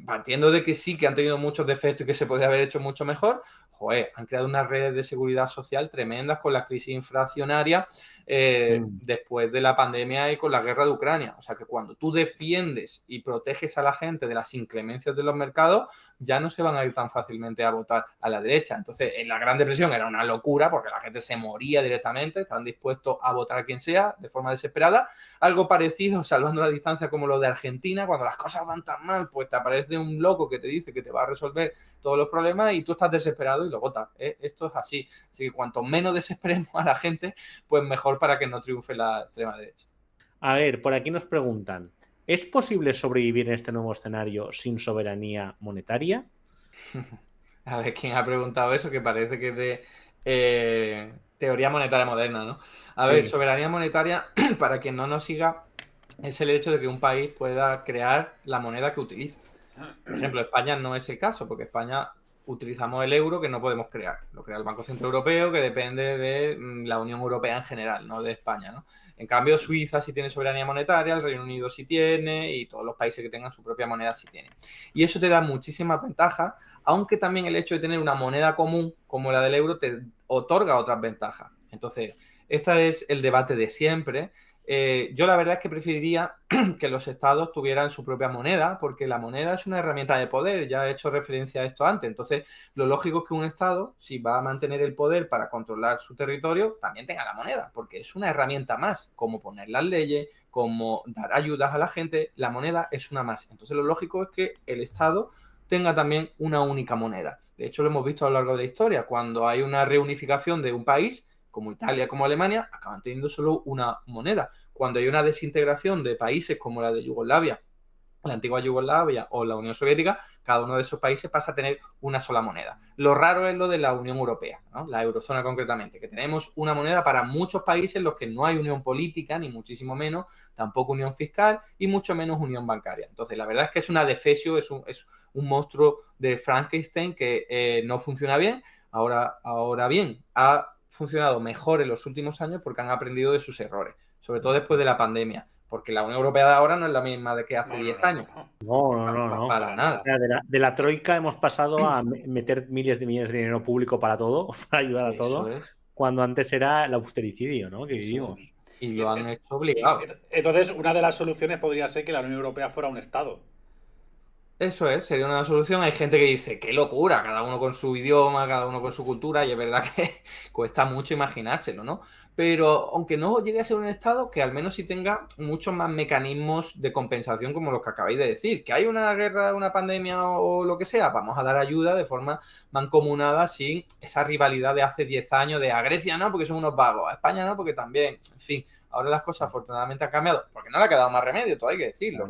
B: partiendo de que sí que han tenido muchos defectos y que se podría haber hecho mucho mejor, joder, han creado unas redes de seguridad social tremendas con la crisis inflacionaria después de la pandemia y con la guerra de Ucrania. O sea que cuando tú defiendes y proteges a la gente de las inclemencias de los mercados, ya no se van a ir tan fácilmente a votar a la derecha. Entonces, en la Gran Depresión era una locura porque la gente se moría directamente, están dispuestos a votar a quien sea de forma desesperada. Algo parecido, salvando la distancia, como lo de Argentina, cuando las cosas van tan mal, pues te aparece un loco que te dice que te va a resolver todos los problemas y tú estás desesperado y lo votas. Esto es así. Así que cuanto menos desesperemos a la gente, pues mejor para que no triunfe la extrema derecha.
A: A ver, por aquí nos preguntan, ¿es posible sobrevivir en este nuevo escenario sin soberanía monetaria?
B: A ver, ¿quién ha preguntado eso? Que parece que es de teoría monetaria moderna, ¿no? A ver, soberanía monetaria, para quien no nos siga, es el hecho de que un país pueda crear la moneda que utiliza. Por ejemplo, España no es el caso, porque España utilizamos el euro que no podemos crear. Lo crea el Banco Central Europeo, que depende de la Unión Europea en general, no de España, ¿no? En cambio, Suiza sí tiene soberanía monetaria, el Reino Unido sí tiene, y todos los países que tengan su propia moneda sí tienen. Y eso te da muchísimas ventajas, aunque también el hecho de tener una moneda común como la del euro te otorga otras ventajas. Entonces, este es el debate de siempre. Yo la verdad es que preferiría que los estados tuvieran su propia moneda, porque la moneda es una herramienta de poder, ya he hecho referencia a esto antes. Entonces, lo lógico es que un estado, si va a mantener el poder para controlar su territorio, también tenga la moneda, porque es una herramienta más, como poner las leyes, como dar ayudas a la gente, la moneda es una más. Entonces, lo lógico es que el estado tenga también una única moneda. De hecho, lo hemos visto a lo largo de la historia, cuando hay una reunificación de un país, como Italia, como Alemania, acaban teniendo solo una moneda. Cuando hay una desintegración de países como la de Yugoslavia, la antigua Yugoslavia o la Unión Soviética, cada uno de esos países pasa a tener una sola moneda. Lo raro es lo de la Unión Europea, ¿no? La eurozona concretamente, que tenemos una moneda para muchos países en los que no hay unión política, ni muchísimo menos, tampoco unión fiscal y mucho menos unión bancaria. Entonces, la verdad es que es una defesio, es un monstruo de Frankenstein que no funciona bien. Ahora bien, ha funcionado mejor en los últimos años porque han aprendido de sus errores, sobre todo después de la pandemia, porque la Unión Europea de ahora no es la misma de que hace 10 años.
A: No.
B: Para nada.
A: De la troika hemos pasado a meter miles de millones de dinero público para todo, para ayudar a todo, cuando antes era el austericidio, ¿no? Que vivimos.
B: Y lo han hecho obligado.
C: Entonces, una de las soluciones podría ser que la Unión Europea fuera un estado.
B: Eso es, sería una solución. Hay gente que dice, qué locura, cada uno con su idioma, cada uno con su cultura, y es verdad que cuesta mucho imaginárselo, ¿no? Pero aunque no llegue a ser un estado, que al menos sí tenga muchos más mecanismos de compensación como los que acabáis de decir. Que hay una guerra, una pandemia o lo que sea, vamos a dar ayuda de forma mancomunada sin esa rivalidad de hace 10 años de a Grecia no, porque son unos vagos, a España no, porque también, en fin. Ahora las cosas afortunadamente han cambiado, porque no le ha quedado más remedio, todo hay que decirlo.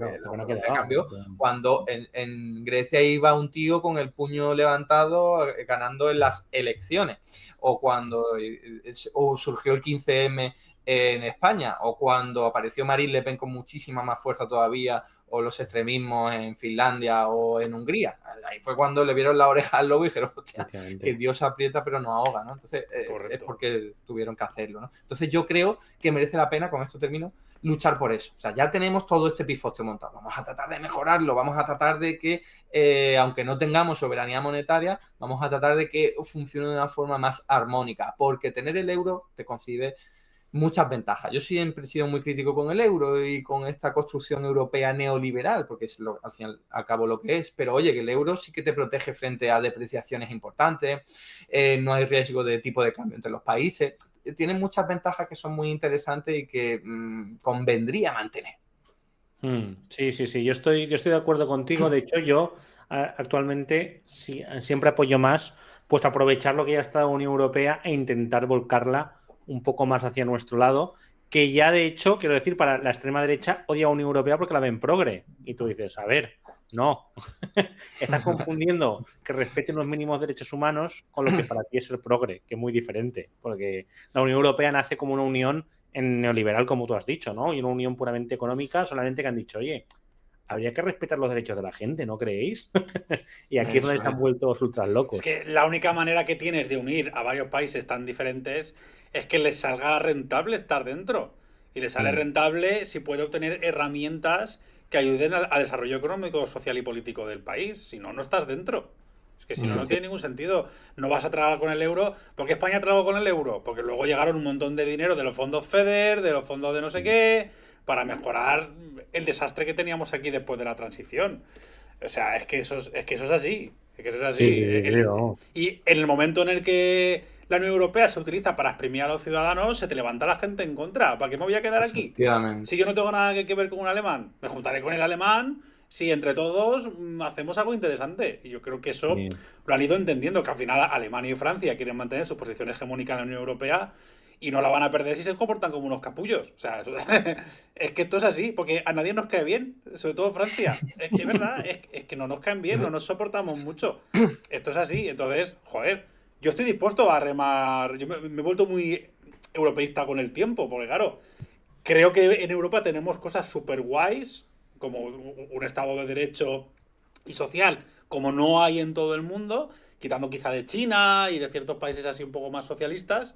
B: Cambió cuando en Grecia iba un tío con el puño levantado ganando en las elecciones, o cuando surgió el 15M en España, o cuando apareció Marine Le Pen con muchísima más fuerza todavía, o los extremismos en Finlandia o en Hungría. Ahí fue cuando le vieron la oreja al lobo y dijeron, hostia, que Dios aprieta pero no ahoga, ¿no? Entonces, es porque tuvieron que hacerlo, ¿no? Entonces, yo creo que merece la pena, con esto termino, luchar por eso. O sea, ya tenemos todo este pifostio montado. Vamos a tratar de mejorarlo, vamos a tratar de que, aunque no tengamos soberanía monetaria, vamos a tratar de que funcione de una forma más armónica, porque tener el euro te concibe muchas ventajas. Yo siempre he sido muy crítico con el euro y con esta construcción europea neoliberal, porque es al fin y al cabo lo que es, pero oye, que el euro sí que te protege frente a depreciaciones importantes, no hay riesgo de tipo de cambio entre los países, tiene muchas ventajas que son muy interesantes y que convendría mantener.
A: Sí, yo estoy de acuerdo contigo. De hecho, yo actualmente siempre apoyo más pues aprovechar lo que ya está la Unión Europea e intentar volcarla un poco más hacia nuestro lado, que ya de hecho, quiero decir, para la extrema derecha odia a la Unión Europea porque la ven progre. Y tú dices, a ver, no. Estás confundiendo que respeten los mínimos derechos humanos con lo que para ti es el progre, que es muy diferente. Porque la Unión Europea nace como una unión neoliberal, como tú has dicho, ¿no? Y una unión puramente económica, solamente que han dicho, oye, habría que respetar los derechos de la gente, ¿no creéis? Y aquí es donde están vueltos ultras locos.
C: Es que la única manera que tienes de unir a varios países tan diferentes es que les salga rentable estar dentro. Y les sale rentable si puede obtener herramientas que ayuden al desarrollo económico, social y político del país. Si no, no estás dentro. Es Que si no tiene ningún sentido. No vas a tragar con el euro. ¿Por qué España tragó con el euro? Porque luego llegaron un montón de dinero de los fondos FEDER, de los fondos de no sé qué, para mejorar el desastre que teníamos aquí después de la transición. O sea, es que eso es así. Es que eso es así.
A: Sí, creo.
C: Y en el momento en el que la Unión Europea se utiliza para exprimir a los ciudadanos, se te levanta la gente en contra. ¿Para qué me voy a quedar aquí? Si yo no tengo nada que ver con un alemán, me juntaré con el alemán si entre todos hacemos algo interesante. Y yo creo que eso lo han ido entendiendo, que al final Alemania y Francia quieren mantener su posición hegemónica en la Unión Europea y no la van a perder si se comportan como unos capullos. O sea, es que esto es así, porque a nadie nos cae bien, sobre todo Francia. Es que es verdad, es que no nos caen bien, no nos soportamos mucho. Esto es así, entonces, joder, yo estoy dispuesto a remar. Yo me he vuelto muy europeísta con el tiempo, porque claro, creo que en Europa tenemos cosas súper guays, como un Estado de Derecho y social, como no hay en todo el mundo, quitando quizá de China y de ciertos países así un poco más socialistas.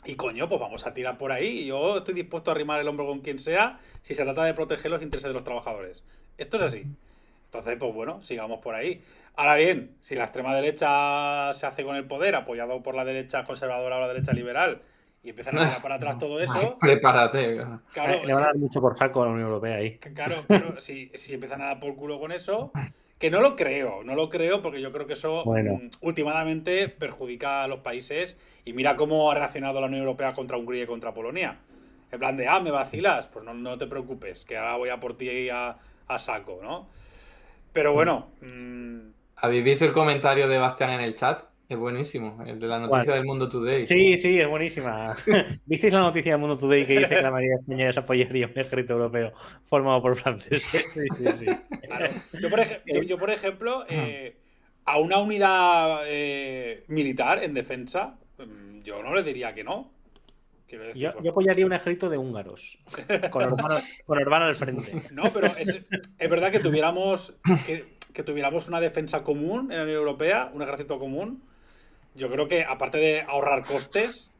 C: Y coño, pues vamos a tirar por ahí. Yo estoy dispuesto a arrimar el hombro con quien sea si se trata de proteger los intereses de los trabajadores. Esto es así. Entonces, pues bueno, sigamos por ahí. Ahora bien, si la extrema derecha se hace con el poder, apoyado por la derecha conservadora o la derecha liberal, y empiezan a tirar para atrás todo eso...
B: Prepárate.
C: Claro,
A: le van a dar mucho por saco a la Unión Europea ahí.
C: Claro, si empiezan a dar por culo con eso... Que no lo creo porque yo creo que eso últimamente perjudica a los países y mira cómo ha reaccionado la Unión Europea contra Hungría y contra Polonia. En plan de, me vacilas, pues no te preocupes, que ahora voy a por ti a saco, ¿no? Pero bueno...
B: ¿Habéis visto el comentario de Bastián en el chat? Es buenísimo, el de la noticia del Mundo Today.
A: Sí, es buenísima. ¿Visteis la noticia del Mundo Today que dice que la mayoría de españoles apoyaría un ejército europeo formado por franceses? Sí.
C: Claro. Yo, por ejemplo, a una unidad militar en defensa, yo no le diría que no.
A: Yo apoyaría un ejército de húngaros, con Orbán al frente.
C: No, pero es verdad que tuviéramos una defensa común en la Unión Europea, un ejército común. Yo creo que, aparte de ahorrar costes,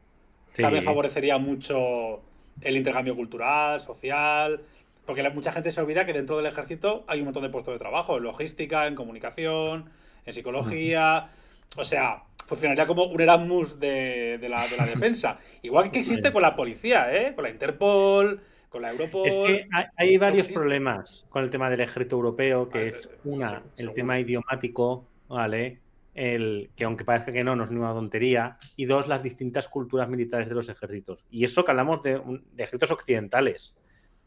C: también favorecería mucho el intercambio cultural, social, porque mucha gente se olvida que dentro del ejército hay un montón de puestos de trabajo, en logística, en comunicación, en psicología. O sea, funcionaría como un Erasmus de la defensa. Igual que existe con la policía, con la Interpol, con la Europol.
A: Es que hay varios problemas con el tema del ejército europeo, que es el tema idiomático, ¿vale? Que aunque parezca que no es ninguna tontería, y dos, las distintas culturas militares de los ejércitos. Y eso que hablamos de ejércitos occidentales.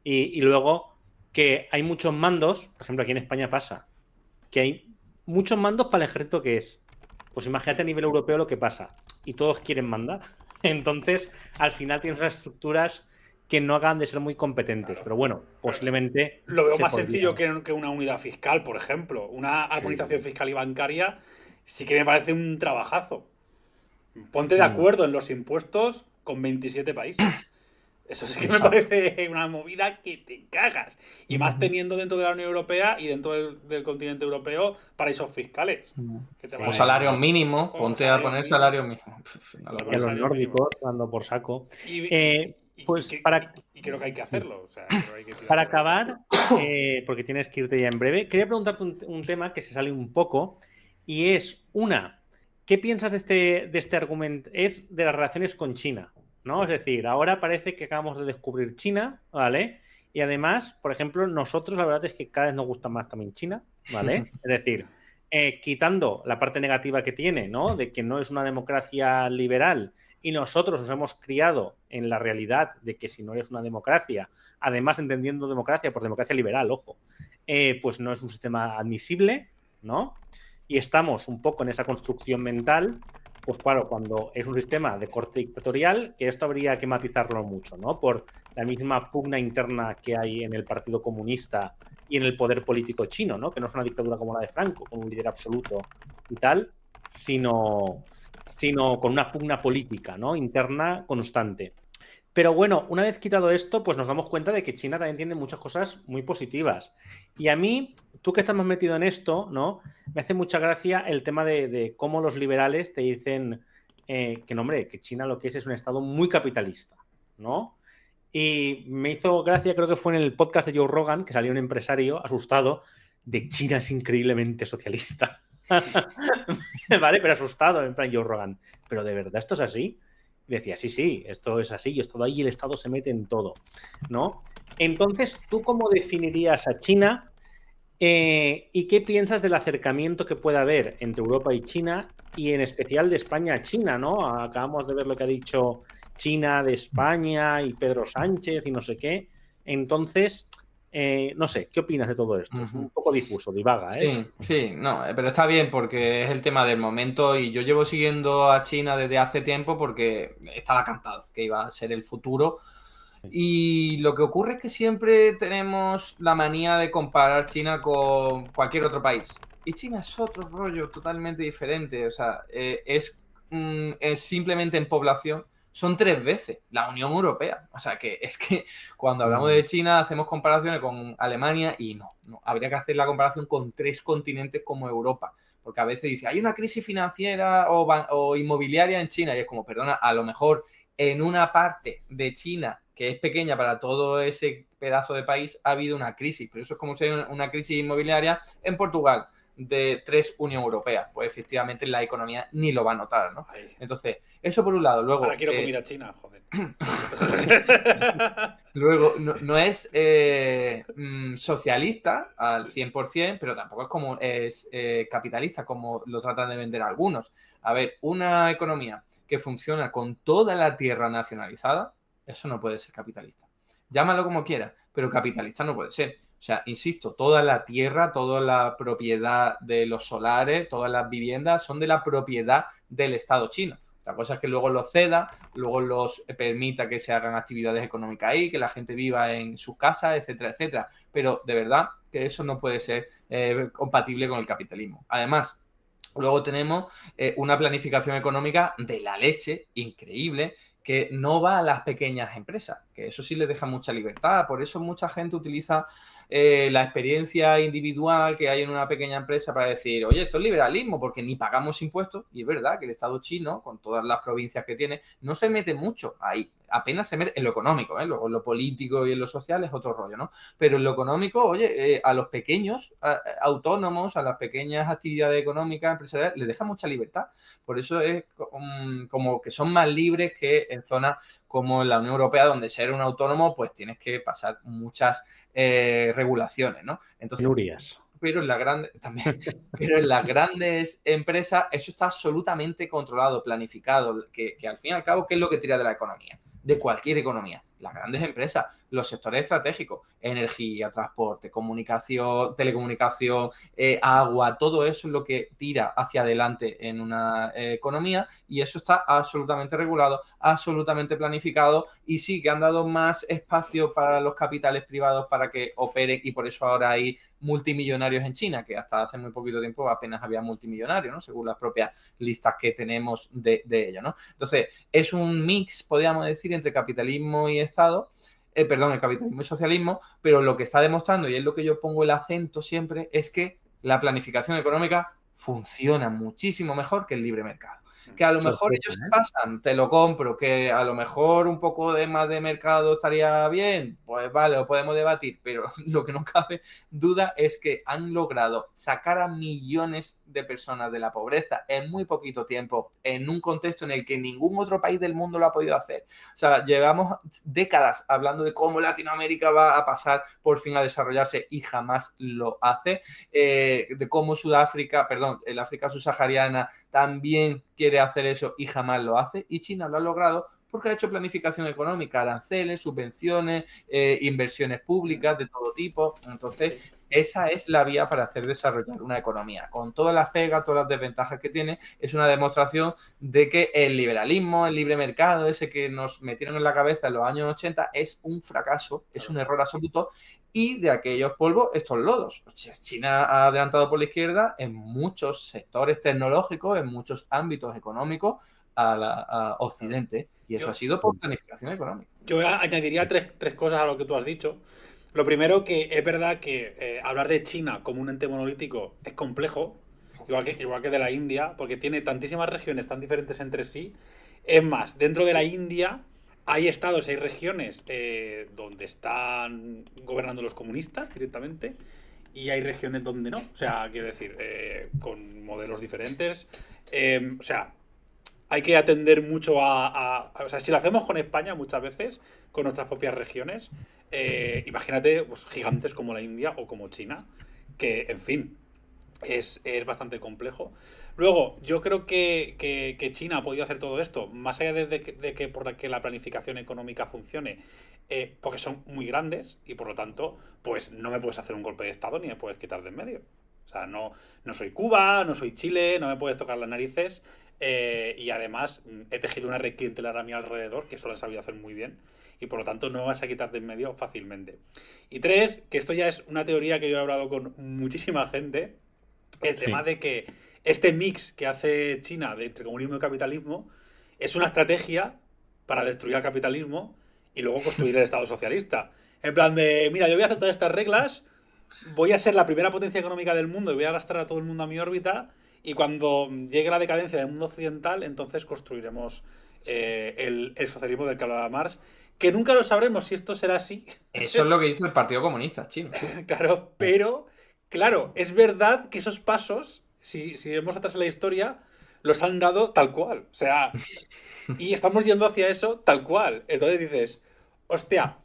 A: Y luego que hay muchos mandos, por ejemplo, aquí en España pasa, que hay muchos mandos para el ejército que es. Pues imagínate a nivel europeo lo que pasa. Y todos quieren mandar. Entonces, al final tienes unas estructuras que no acaban de ser muy competentes. Claro. Pero bueno, posiblemente...
C: Lo veo más sencillo que una unidad fiscal, por ejemplo. Una armonización fiscal y bancaria sí que me parece un trabajazo. Ponte de acuerdo en los impuestos con 27 países. Eso sí que me parece una movida que te cagas. Y más teniendo dentro de la Unión Europea y dentro del continente europeo paraísos fiscales.
B: O salarios mínimos, ponte a poner salarios mínimos.
A: Y a los nórdicos, dando por saco.
C: Y creo que hay que hacerlo. O sea,
A: para acabar, porque tienes que irte ya en breve, quería preguntarte un tema que se sale un poco. Y es ¿qué piensas de este argumento? Es de las relaciones con China, ¿no? Es decir, ahora parece que acabamos de descubrir China, ¿vale? Y además, por ejemplo, nosotros la verdad es que cada vez nos gusta más también China, ¿vale? Es decir, quitando la parte negativa que tiene, ¿no? De que no es una democracia liberal y nosotros nos hemos criado en la realidad de que si no eres una democracia, además entendiendo democracia por democracia liberal, ojo, pues no es un sistema admisible, ¿no? Y estamos un poco en esa construcción mental, pues claro, cuando es un sistema de corte dictatorial, que esto habría que matizarlo mucho, ¿no? Por la misma pugna interna que hay en el Partido Comunista y en el poder político chino, ¿no? Que no es una dictadura como la de Franco, con un líder absoluto y tal, sino con una pugna política, ¿no? Interna constante. Pero bueno, una vez quitado esto, pues nos damos cuenta de que China también tiene muchas cosas muy positivas. Y a mí, tú que estás más metido en esto, ¿no? Me hace mucha gracia el tema de cómo los liberales te dicen que no, hombre, que China lo que es un estado muy capitalista, ¿no? Y me hizo gracia, creo que fue en el podcast de Joe Rogan, que salió un empresario asustado de China es increíblemente socialista. Vale, pero asustado, en plan Joe Rogan. ¿Pero de verdad esto es así? Y decía, sí, esto es así, yo he estado ahí y el Estado se mete en todo, ¿no? Entonces, ¿tú cómo definirías a China y qué piensas del acercamiento que puede haber entre Europa y China y en especial de España a China, ¿no? Acabamos de ver lo que ha dicho China de España y Pedro Sánchez y no sé qué. Entonces, no sé, ¿qué opinas de todo esto? Es un poco difuso, divaga, ¿eh?
B: Sí, no, pero está bien porque es el tema del momento y yo llevo siguiendo a China desde hace tiempo porque estaba cantado que iba a ser el futuro. Y lo que ocurre es que siempre tenemos la manía de comparar China con cualquier otro país. Y China es otro rollo totalmente diferente. O sea, es simplemente en población, son 3 veces la Unión Europea. O sea, que es que cuando hablamos de China hacemos comparaciones con Alemania y no. Habría que hacer la comparación con 3 continentes como Europa. Porque a veces dice, hay una crisis financiera o inmobiliaria en China. Y es como, perdona, a lo mejor en una parte de China que es pequeña para todo ese pedazo de país, ha habido una crisis. Pero eso es como si hay una crisis inmobiliaria en Portugal de 3 Unión Europea. Pues efectivamente la economía ni lo va a notar, ¿no? Entonces, eso por un lado. Luego,
C: ahora quiero comida china, joder.
B: Luego, no es socialista al 100%, pero tampoco es como es capitalista, como lo tratan de vender algunos. A ver, una economía que funciona con toda la tierra nacionalizada, eso no puede ser capitalista. Llámalo como quieras, pero capitalista no puede ser. O sea, insisto, toda la tierra, toda la propiedad de los solares, todas las viviendas son de la propiedad del Estado chino. La cosa es que luego los ceda, luego los permita que se hagan actividades económicas ahí, que la gente viva en sus casas, etcétera, etcétera. Pero de verdad que eso no puede ser compatible con el capitalismo. Además, luego tenemos una planificación económica de la leche increíble que no va a las pequeñas empresas, que eso sí les deja mucha libertad. Por eso mucha gente utiliza la experiencia individual que hay en una pequeña empresa para decir, oye, esto es liberalismo porque ni pagamos impuestos. Y es verdad que el Estado chino, con todas las provincias que tiene, no se mete mucho ahí. Apenas se mete en lo económico, ¿eh? Luego en lo político y en lo social es otro rollo, ¿no? Pero en lo económico, oye, a los pequeños autónomos, a las pequeñas actividades económicas, empresariales, les deja mucha libertad. Por eso es como que son más libres que en zonas como en la Unión Europea, donde ser un autónomo, pues tienes que pasar muchas regulaciones, ¿no? Entonces, pero en las grandes empresas eso está absolutamente controlado, planificado, que al fin y al cabo, ¿qué es lo que tira de la economía? De cualquier economía. Las grandes empresas, los sectores estratégicos, energía, transporte, comunicación, telecomunicación, agua, todo eso es lo que tira hacia adelante en una economía y eso está absolutamente regulado, absolutamente planificado y sí que han dado más espacio para los capitales privados para que operen y por eso ahora hay multimillonarios en China, que hasta hace muy poquito tiempo apenas había multimillonarios, ¿no? Según las propias listas que tenemos de ello, ¿no? Entonces, es un mix, podríamos decir, entre capitalismo y Estado, el capitalismo y socialismo, pero lo que está demostrando, y es lo que yo pongo el acento siempre, es que la planificación económica funciona muchísimo mejor que el libre mercado. Que a lo mejor ellos se pasan, te lo compro, que a lo mejor un poco de más de mercado estaría bien, pues vale, lo podemos debatir, pero lo que no cabe duda es que han logrado sacar a millones de personas de la pobreza en muy poquito tiempo, en un contexto en el que ningún otro país del mundo lo ha podido hacer. O sea, llevamos décadas hablando de cómo Latinoamérica va a pasar por fin a desarrollarse y jamás lo hace, de cómo el África subsahariana también quiere hacer eso y jamás lo hace, y China lo ha logrado porque ha hecho planificación económica, aranceles, subvenciones, inversiones públicas de todo tipo. Entonces, esa es la vía para hacer desarrollar una economía. Con todas las pegas, todas las desventajas que tiene, es una demostración de que el liberalismo, el libre mercado, ese que nos metieron en la cabeza en los años 80, es un fracaso, es un error absoluto, y de aquellos polvos, estos lodos. China ha adelantado por la izquierda en muchos sectores tecnológicos, en muchos ámbitos económicos a Occidente, y eso ha sido por planificación económica.
C: Yo añadiría tres cosas a lo que tú has dicho. Lo primero, que es verdad que hablar de China como un ente monolítico es complejo, igual que de la India, porque tiene tantísimas regiones tan diferentes entre sí. Es más, dentro de la India hay estados, hay regiones donde están gobernando los comunistas directamente, y hay regiones donde no. O sea, quiero decir, con modelos diferentes. O sea, hay que atender mucho o sea, si lo hacemos con España muchas veces, con nuestras propias regiones, imagínate pues, gigantes como la India o como China, que, en fin, es bastante complejo. Luego, yo creo que China ha podido hacer todo esto, más allá de que por que la planificación económica funcione, porque son muy grandes y por lo tanto, pues no me puedes hacer un golpe de Estado ni me puedes quitar de en medio. O sea, no soy Cuba, no soy Chile, no me puedes tocar las narices. Y además he tejido una red clientelar a mi alrededor, que eso lo he sabido hacer muy bien. Y por lo tanto no me vas a quitar de en medio fácilmente. Y tres, que esto ya es una teoría que yo he hablado con muchísima gente, el tema de que este mix que hace China de entre comunismo y capitalismo es una estrategia para destruir al capitalismo y luego construir el Estado socialista. En plan de, mira, yo voy a aceptar estas reglas, voy a ser la primera potencia económica del mundo y voy a arrastrar a todo el mundo a mi órbita y cuando llegue la decadencia del mundo occidental, entonces construiremos el socialismo del que hablaba Marx, que nunca lo sabremos si esto será así.
B: Eso es lo que hizo el Partido Comunista chino.
C: Claro, pero, claro, es verdad que esos pasos, si vemos atrás en la historia, los han dado tal cual. O sea, y estamos yendo hacia eso tal cual. Entonces dices, hostia,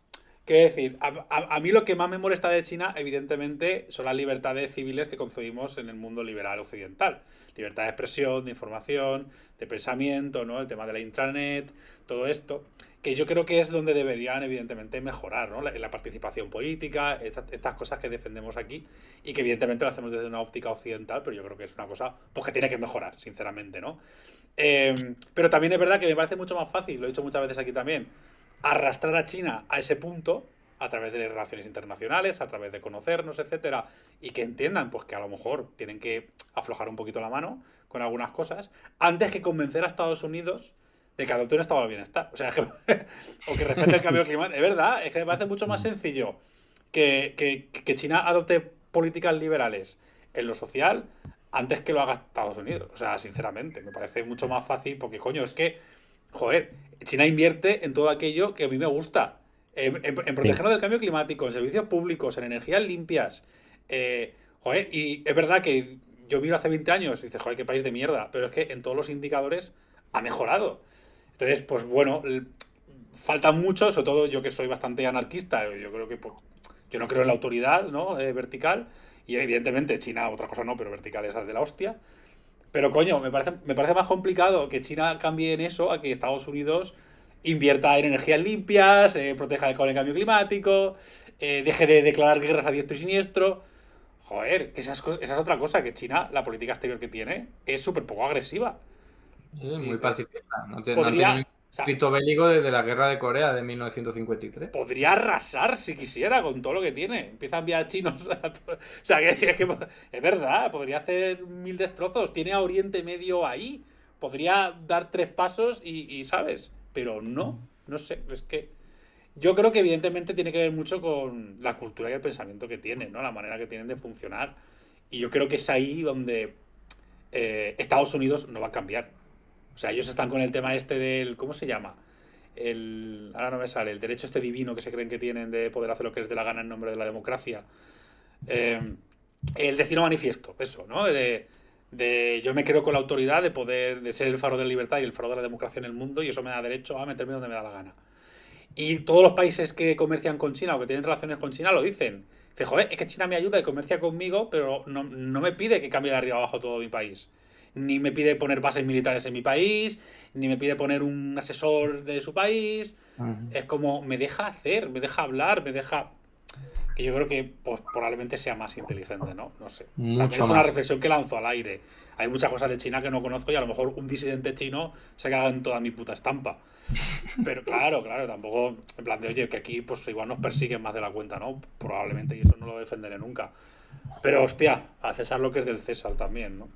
C: quiero decir, a mí lo que más me molesta de China, evidentemente, son las libertades civiles que concebimos en el mundo liberal occidental. Libertad de expresión, de información, de pensamiento, ¿no? El tema de la intranet, todo esto, que yo creo que es donde deberían, evidentemente, mejorar, ¿no? La participación política, estas cosas que defendemos aquí, y que evidentemente lo hacemos desde una óptica occidental, pero yo creo que es una cosa pues, que tiene que mejorar, sinceramente, ¿no? Pero también es verdad que me parece mucho más fácil, lo he dicho muchas veces aquí también, arrastrar a China a ese punto a través de relaciones internacionales, a través de conocernos, etcétera, y que entiendan pues que a lo mejor tienen que aflojar un poquito la mano con algunas cosas, antes que convencer a Estados Unidos de que adopte un estado del bienestar. O sea, o que respete el cambio climático. Es verdad, es que me parece mucho más sencillo que China adopte políticas liberales en lo social antes que lo haga Estados Unidos. O sea, sinceramente, me parece mucho más fácil porque, coño, es que, joder, China invierte en todo aquello que a mí me gusta. En protegernos del cambio climático, en servicios públicos, en energías limpias. Joder, y es verdad que yo miro hace 20 años y dices, joder, qué país de mierda. Pero es que en todos los indicadores ha mejorado. Entonces, pues bueno, falta mucho, sobre todo yo que soy bastante anarquista. Yo creo que pues, yo no creo en la autoridad, ¿no? Vertical. Y evidentemente China, otra cosa no, pero vertical es de la hostia. Pero coño, me parece más complicado que China cambie en eso a que Estados Unidos invierta en energías limpias, proteja con el cambio climático, deje de declarar guerras a diestro y siniestro. Joder, esa es otra cosa, que China, la política exterior que tiene, es súper poco agresiva.
B: Sí, muy pacifista. No
C: podría,
B: han tenido un conflicto bélico desde la guerra de Corea de 1953.
C: Podría arrasar si quisiera con todo lo que tiene. Empieza a enviar chinos a todo. O sea, que es verdad, podría hacer 1000 destrozos. Tiene a Oriente Medio ahí. Podría dar 3 pasos y ¿sabes? Pero no sé. Es que yo creo que evidentemente tiene que ver mucho con la cultura y el pensamiento que tienen, ¿no? La manera que tienen de funcionar. Y yo creo que es ahí donde Estados Unidos no va a cambiar. O sea, ellos están con el tema este del... ¿Cómo se llama? Ahora no me sale. El derecho este divino que se creen que tienen de poder hacer lo que les dé la gana en nombre de la democracia. El destino manifiesto, eso, ¿no? Yo me creo con la autoridad de ser el faro de la libertad y el faro de la democracia en el mundo y eso me da derecho a meterme donde me da la gana. Y todos los países que comercian con China o que tienen relaciones con China lo dicen. Dice, joder, es que China me ayuda y comercia conmigo, pero no me pide que cambie de arriba abajo todo mi país. Ni me pide poner bases militares en mi país, ni me pide poner un asesor de su país. Es como, me deja hacer, me deja hablar, me deja... Que yo creo que pues, probablemente sea más inteligente, ¿no? No sé. También es una reflexión que lanzo al aire. Hay muchas cosas de China que no conozco y a lo mejor un disidente chino se caga en toda mi puta estampa. Pero claro, tampoco... En plan de, oye, que aquí pues igual nos persiguen más de la cuenta, ¿no? Probablemente, y eso no lo defenderé nunca. Pero, hostia, a César lo que es del César también, ¿no?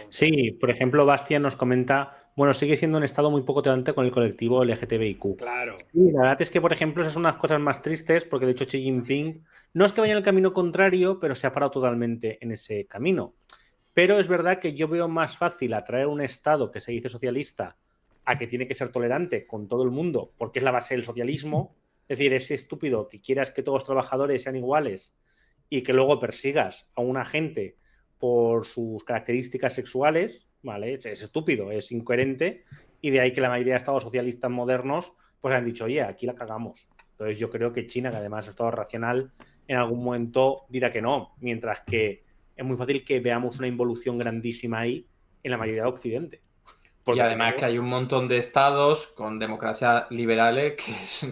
A: Sí, por ejemplo, Bastian nos comenta, bueno, sigue siendo un estado muy poco tolerante con el colectivo LGTBIQ.
C: Claro.
A: Sí, la verdad es que, por ejemplo, esas son unas cosas más tristes, porque de hecho Xi Jinping no es que vaya en el camino contrario, pero se ha parado totalmente en ese camino. Pero es verdad que yo veo más fácil atraer un estado que se dice socialista a que tiene que ser tolerante con todo el mundo, porque es la base del socialismo, Es decir, es estúpido que quieras que todos los trabajadores sean iguales y que luego persigas a una gente por sus características sexuales, ¿vale? Es estúpido, es incoherente, y de ahí que la mayoría de estados socialistas modernos pues han dicho, oye, aquí la cagamos. Entonces yo creo que China, que además es estado racional, en algún momento dirá que no, mientras que es muy fácil que veamos una involución grandísima ahí en la mayoría de Occidente.
B: Porque y además que hay un montón de estados con democracias liberales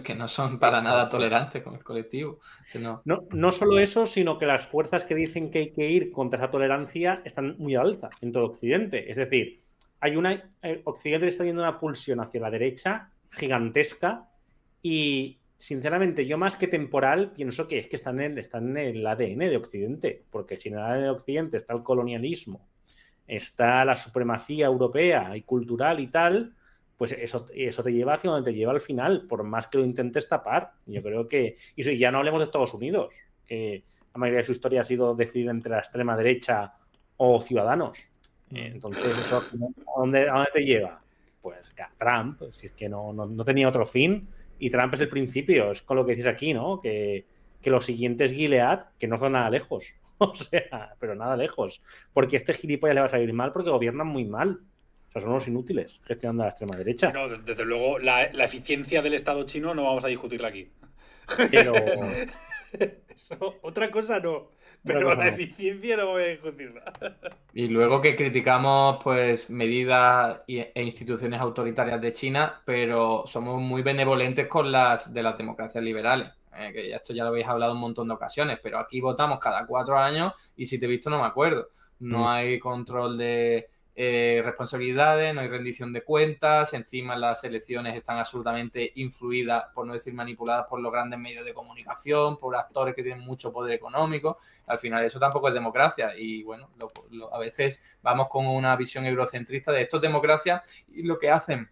B: que no son para nada tolerantes con el colectivo.
A: No solo eso, sino que las fuerzas que dicen que hay que ir contra esa tolerancia están muy al alza en todo Occidente. Es decir, Occidente está viendo una pulsión hacia la derecha gigantesca y, sinceramente, yo más que temporal pienso que es que están en el ADN de Occidente, porque si en el ADN de Occidente está el colonialismo, está la supremacía europea y cultural y tal, pues eso te lleva hacia donde te lleva al final, por más que lo intentes tapar. Yo creo que... Y ya no hablemos de Estados Unidos, que la mayoría de su historia ha sido decidir entre la extrema derecha o Ciudadanos. Entonces, ¿eso a dónde te lleva? Pues a Trump, si es que no tenía otro fin, y Trump es el principio, es con lo que dices aquí, ¿no? Que lo siguiente es Gilead, que no son nada lejos. O sea, pero nada lejos. Porque este gilipollas le va a salir mal porque gobiernan muy mal. O sea, son unos inútiles gestionando a la extrema derecha.
C: No, desde luego, la eficiencia del Estado chino no vamos a discutirla aquí.
A: Pero...
C: Eso, otra cosa no. Pero la eficiencia no voy a discutirla.
B: Y luego que criticamos pues medidas e instituciones autoritarias de China, pero somos muy benevolentes con las de las democracias liberales. Que esto ya lo habéis hablado un montón de ocasiones, pero aquí votamos cada 4 años y si te he visto no me acuerdo. No hay control de responsabilidades, no hay rendición de cuentas, encima las elecciones están absolutamente influidas, por no decir manipuladas, por los grandes medios de comunicación, por actores que tienen mucho poder económico. Al final eso tampoco es democracia y bueno, a veces vamos con una visión eurocentrista de esto es democracia y lo que hacen...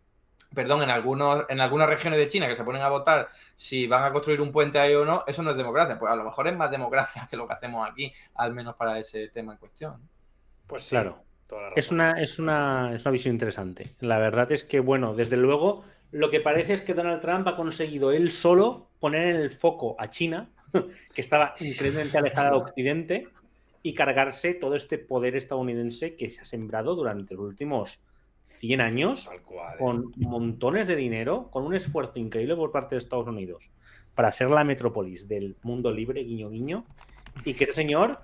B: Perdón, en algunas regiones de China que se ponen a votar si van a construir un puente ahí o no, eso no es democracia. Pues a lo mejor es más democracia que lo que hacemos aquí, al menos para ese tema en cuestión.
A: Pues sí, claro. Es una visión interesante. La verdad es que, bueno, desde luego, lo que parece es que Donald Trump ha conseguido él solo poner en el foco a China, que estaba increíblemente alejada de Occidente, y cargarse todo este poder estadounidense que se ha sembrado durante los últimos 100 años,
C: tal cual,
A: con montones de dinero, con un esfuerzo increíble por parte de Estados Unidos para ser la metrópolis del mundo libre, guiño guiño, y que este señor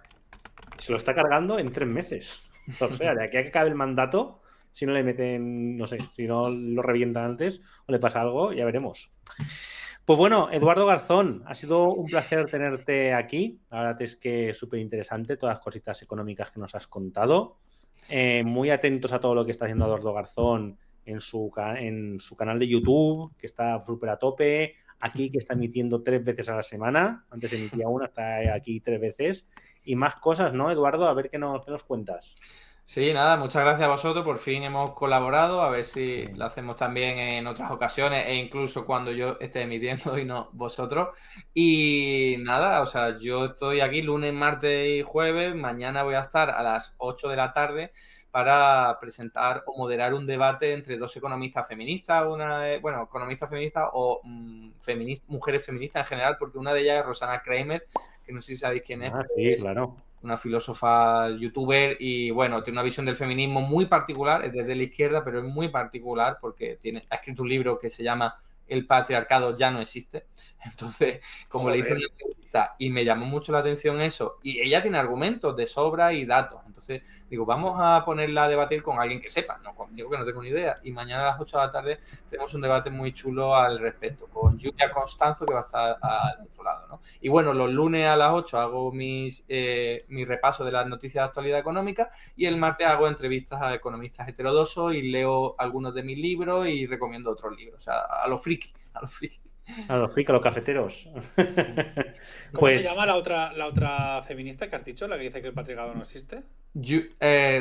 A: se lo está cargando en 3 meses. O sea, de aquí a que acabe el mandato, si no le meten, no sé, si no lo revientan antes o le pasa algo, ya veremos. Pues bueno, Eduardo Garzón, ha sido un placer tenerte aquí. La verdad es que es súper interesante todas las cositas económicas que nos has contado. Muy atentos a todo lo que está haciendo Eduardo Garzón en su canal de YouTube, que está súper a tope. Aquí, que está emitiendo 3 veces a la semana. Antes emitía una, está aquí 3 veces. Y más cosas, ¿no, Eduardo? A ver qué nos cuentas.
B: Sí, nada, muchas gracias a vosotros. Por fin hemos colaborado. A ver si lo hacemos también en otras ocasiones e incluso cuando yo esté emitiendo y no vosotros. Y nada, o sea, yo estoy aquí lunes, martes y jueves. Mañana voy a estar a las 8 de la tarde para presentar o moderar un debate entre 2 economistas feministas, economistas feministas o mujeres feministas en general, porque una de ellas es Rosanna Kramer, que no sé si sabéis quién es.
A: Sí, claro.
B: Una filósofa youtuber y bueno, tiene una visión del feminismo muy particular, es desde la izquierda, pero es muy particular porque ha escrito un libro que se llama El patriarcado ya no existe. Entonces, como le hice una entrevista y me llamó mucho la atención eso, y ella tiene argumentos de sobra y datos. Entonces, digo, vamos a ponerla a debatir con alguien que sepa, no conmigo que no tengo ni idea. Y mañana a las 8 de la tarde tenemos un debate muy chulo al respecto, con Julia Constanzo, que va a estar al otro lado, ¿no? Y bueno, los lunes a las 8 hago mi repaso de las noticias de actualidad económica y el martes hago entrevistas a economistas heterodoxos y leo algunos de mis libros y recomiendo otros libros, o sea, a los friki.
A: A los cafeteros.
C: ¿Cómo se llama la otra feminista que has dicho, la que dice que el patriarcado no existe?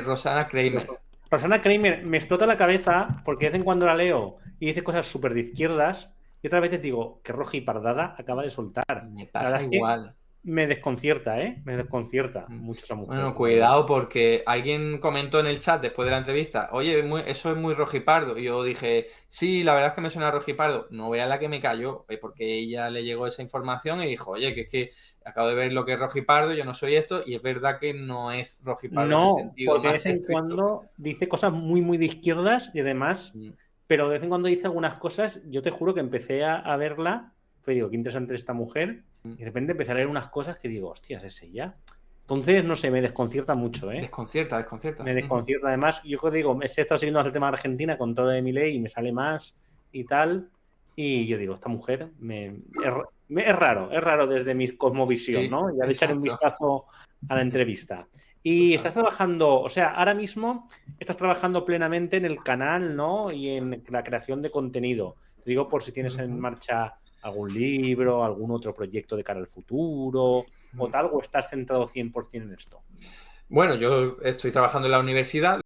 B: Rosanna Kramer.
A: Rosanna Kramer me explota la cabeza porque de vez en cuando la leo y dice cosas súper de izquierdas y otras veces digo que roja y pardada acaba de soltar.
B: Me pasa igual.
A: me desconcierta, ¿eh? Me desconcierta mucho esa mujer.
B: Bueno, cuidado, porque alguien comentó en el chat después de la entrevista, oye, eso es muy rojipardo. Y yo dije, sí, la verdad es que me suena rojipardo. No vea la que me cayó, porque ella le llegó esa información y dijo, oye, que es que acabo de ver lo que es rojipardo, yo no soy esto, y es verdad que no es rojipardo en el sentido
A: porque de
B: más
A: vez en
B: estricto.
A: cuando dice cosas muy, muy de izquierdas y además, pero de vez en cuando dice algunas cosas, yo te juro que empecé a verla, pues digo, qué interesante esta mujer, y de repente empecé a leer unas cosas que digo, hostias, es ella. Entonces, no sé, me desconcierta mucho, ¿eh?
B: Desconcierta.
A: Me desconcierta. Además, yo digo, he estado siguiendo el tema de Argentina con todo de Milei y me sale más y tal. Y yo digo, esta mujer es raro desde mi cosmovisión,
B: Sí,
A: ¿no? Ya le echaré un
B: exacto.
A: vistazo a la entrevista. Y estás trabajando, o sea, ahora mismo estás trabajando plenamente en el canal, ¿no? Y en la creación de contenido. Te digo por si tienes en marcha algún libro, algún otro proyecto de cara al futuro o tal, o estás centrado 100% en esto.
B: Bueno, yo estoy trabajando en la universidad.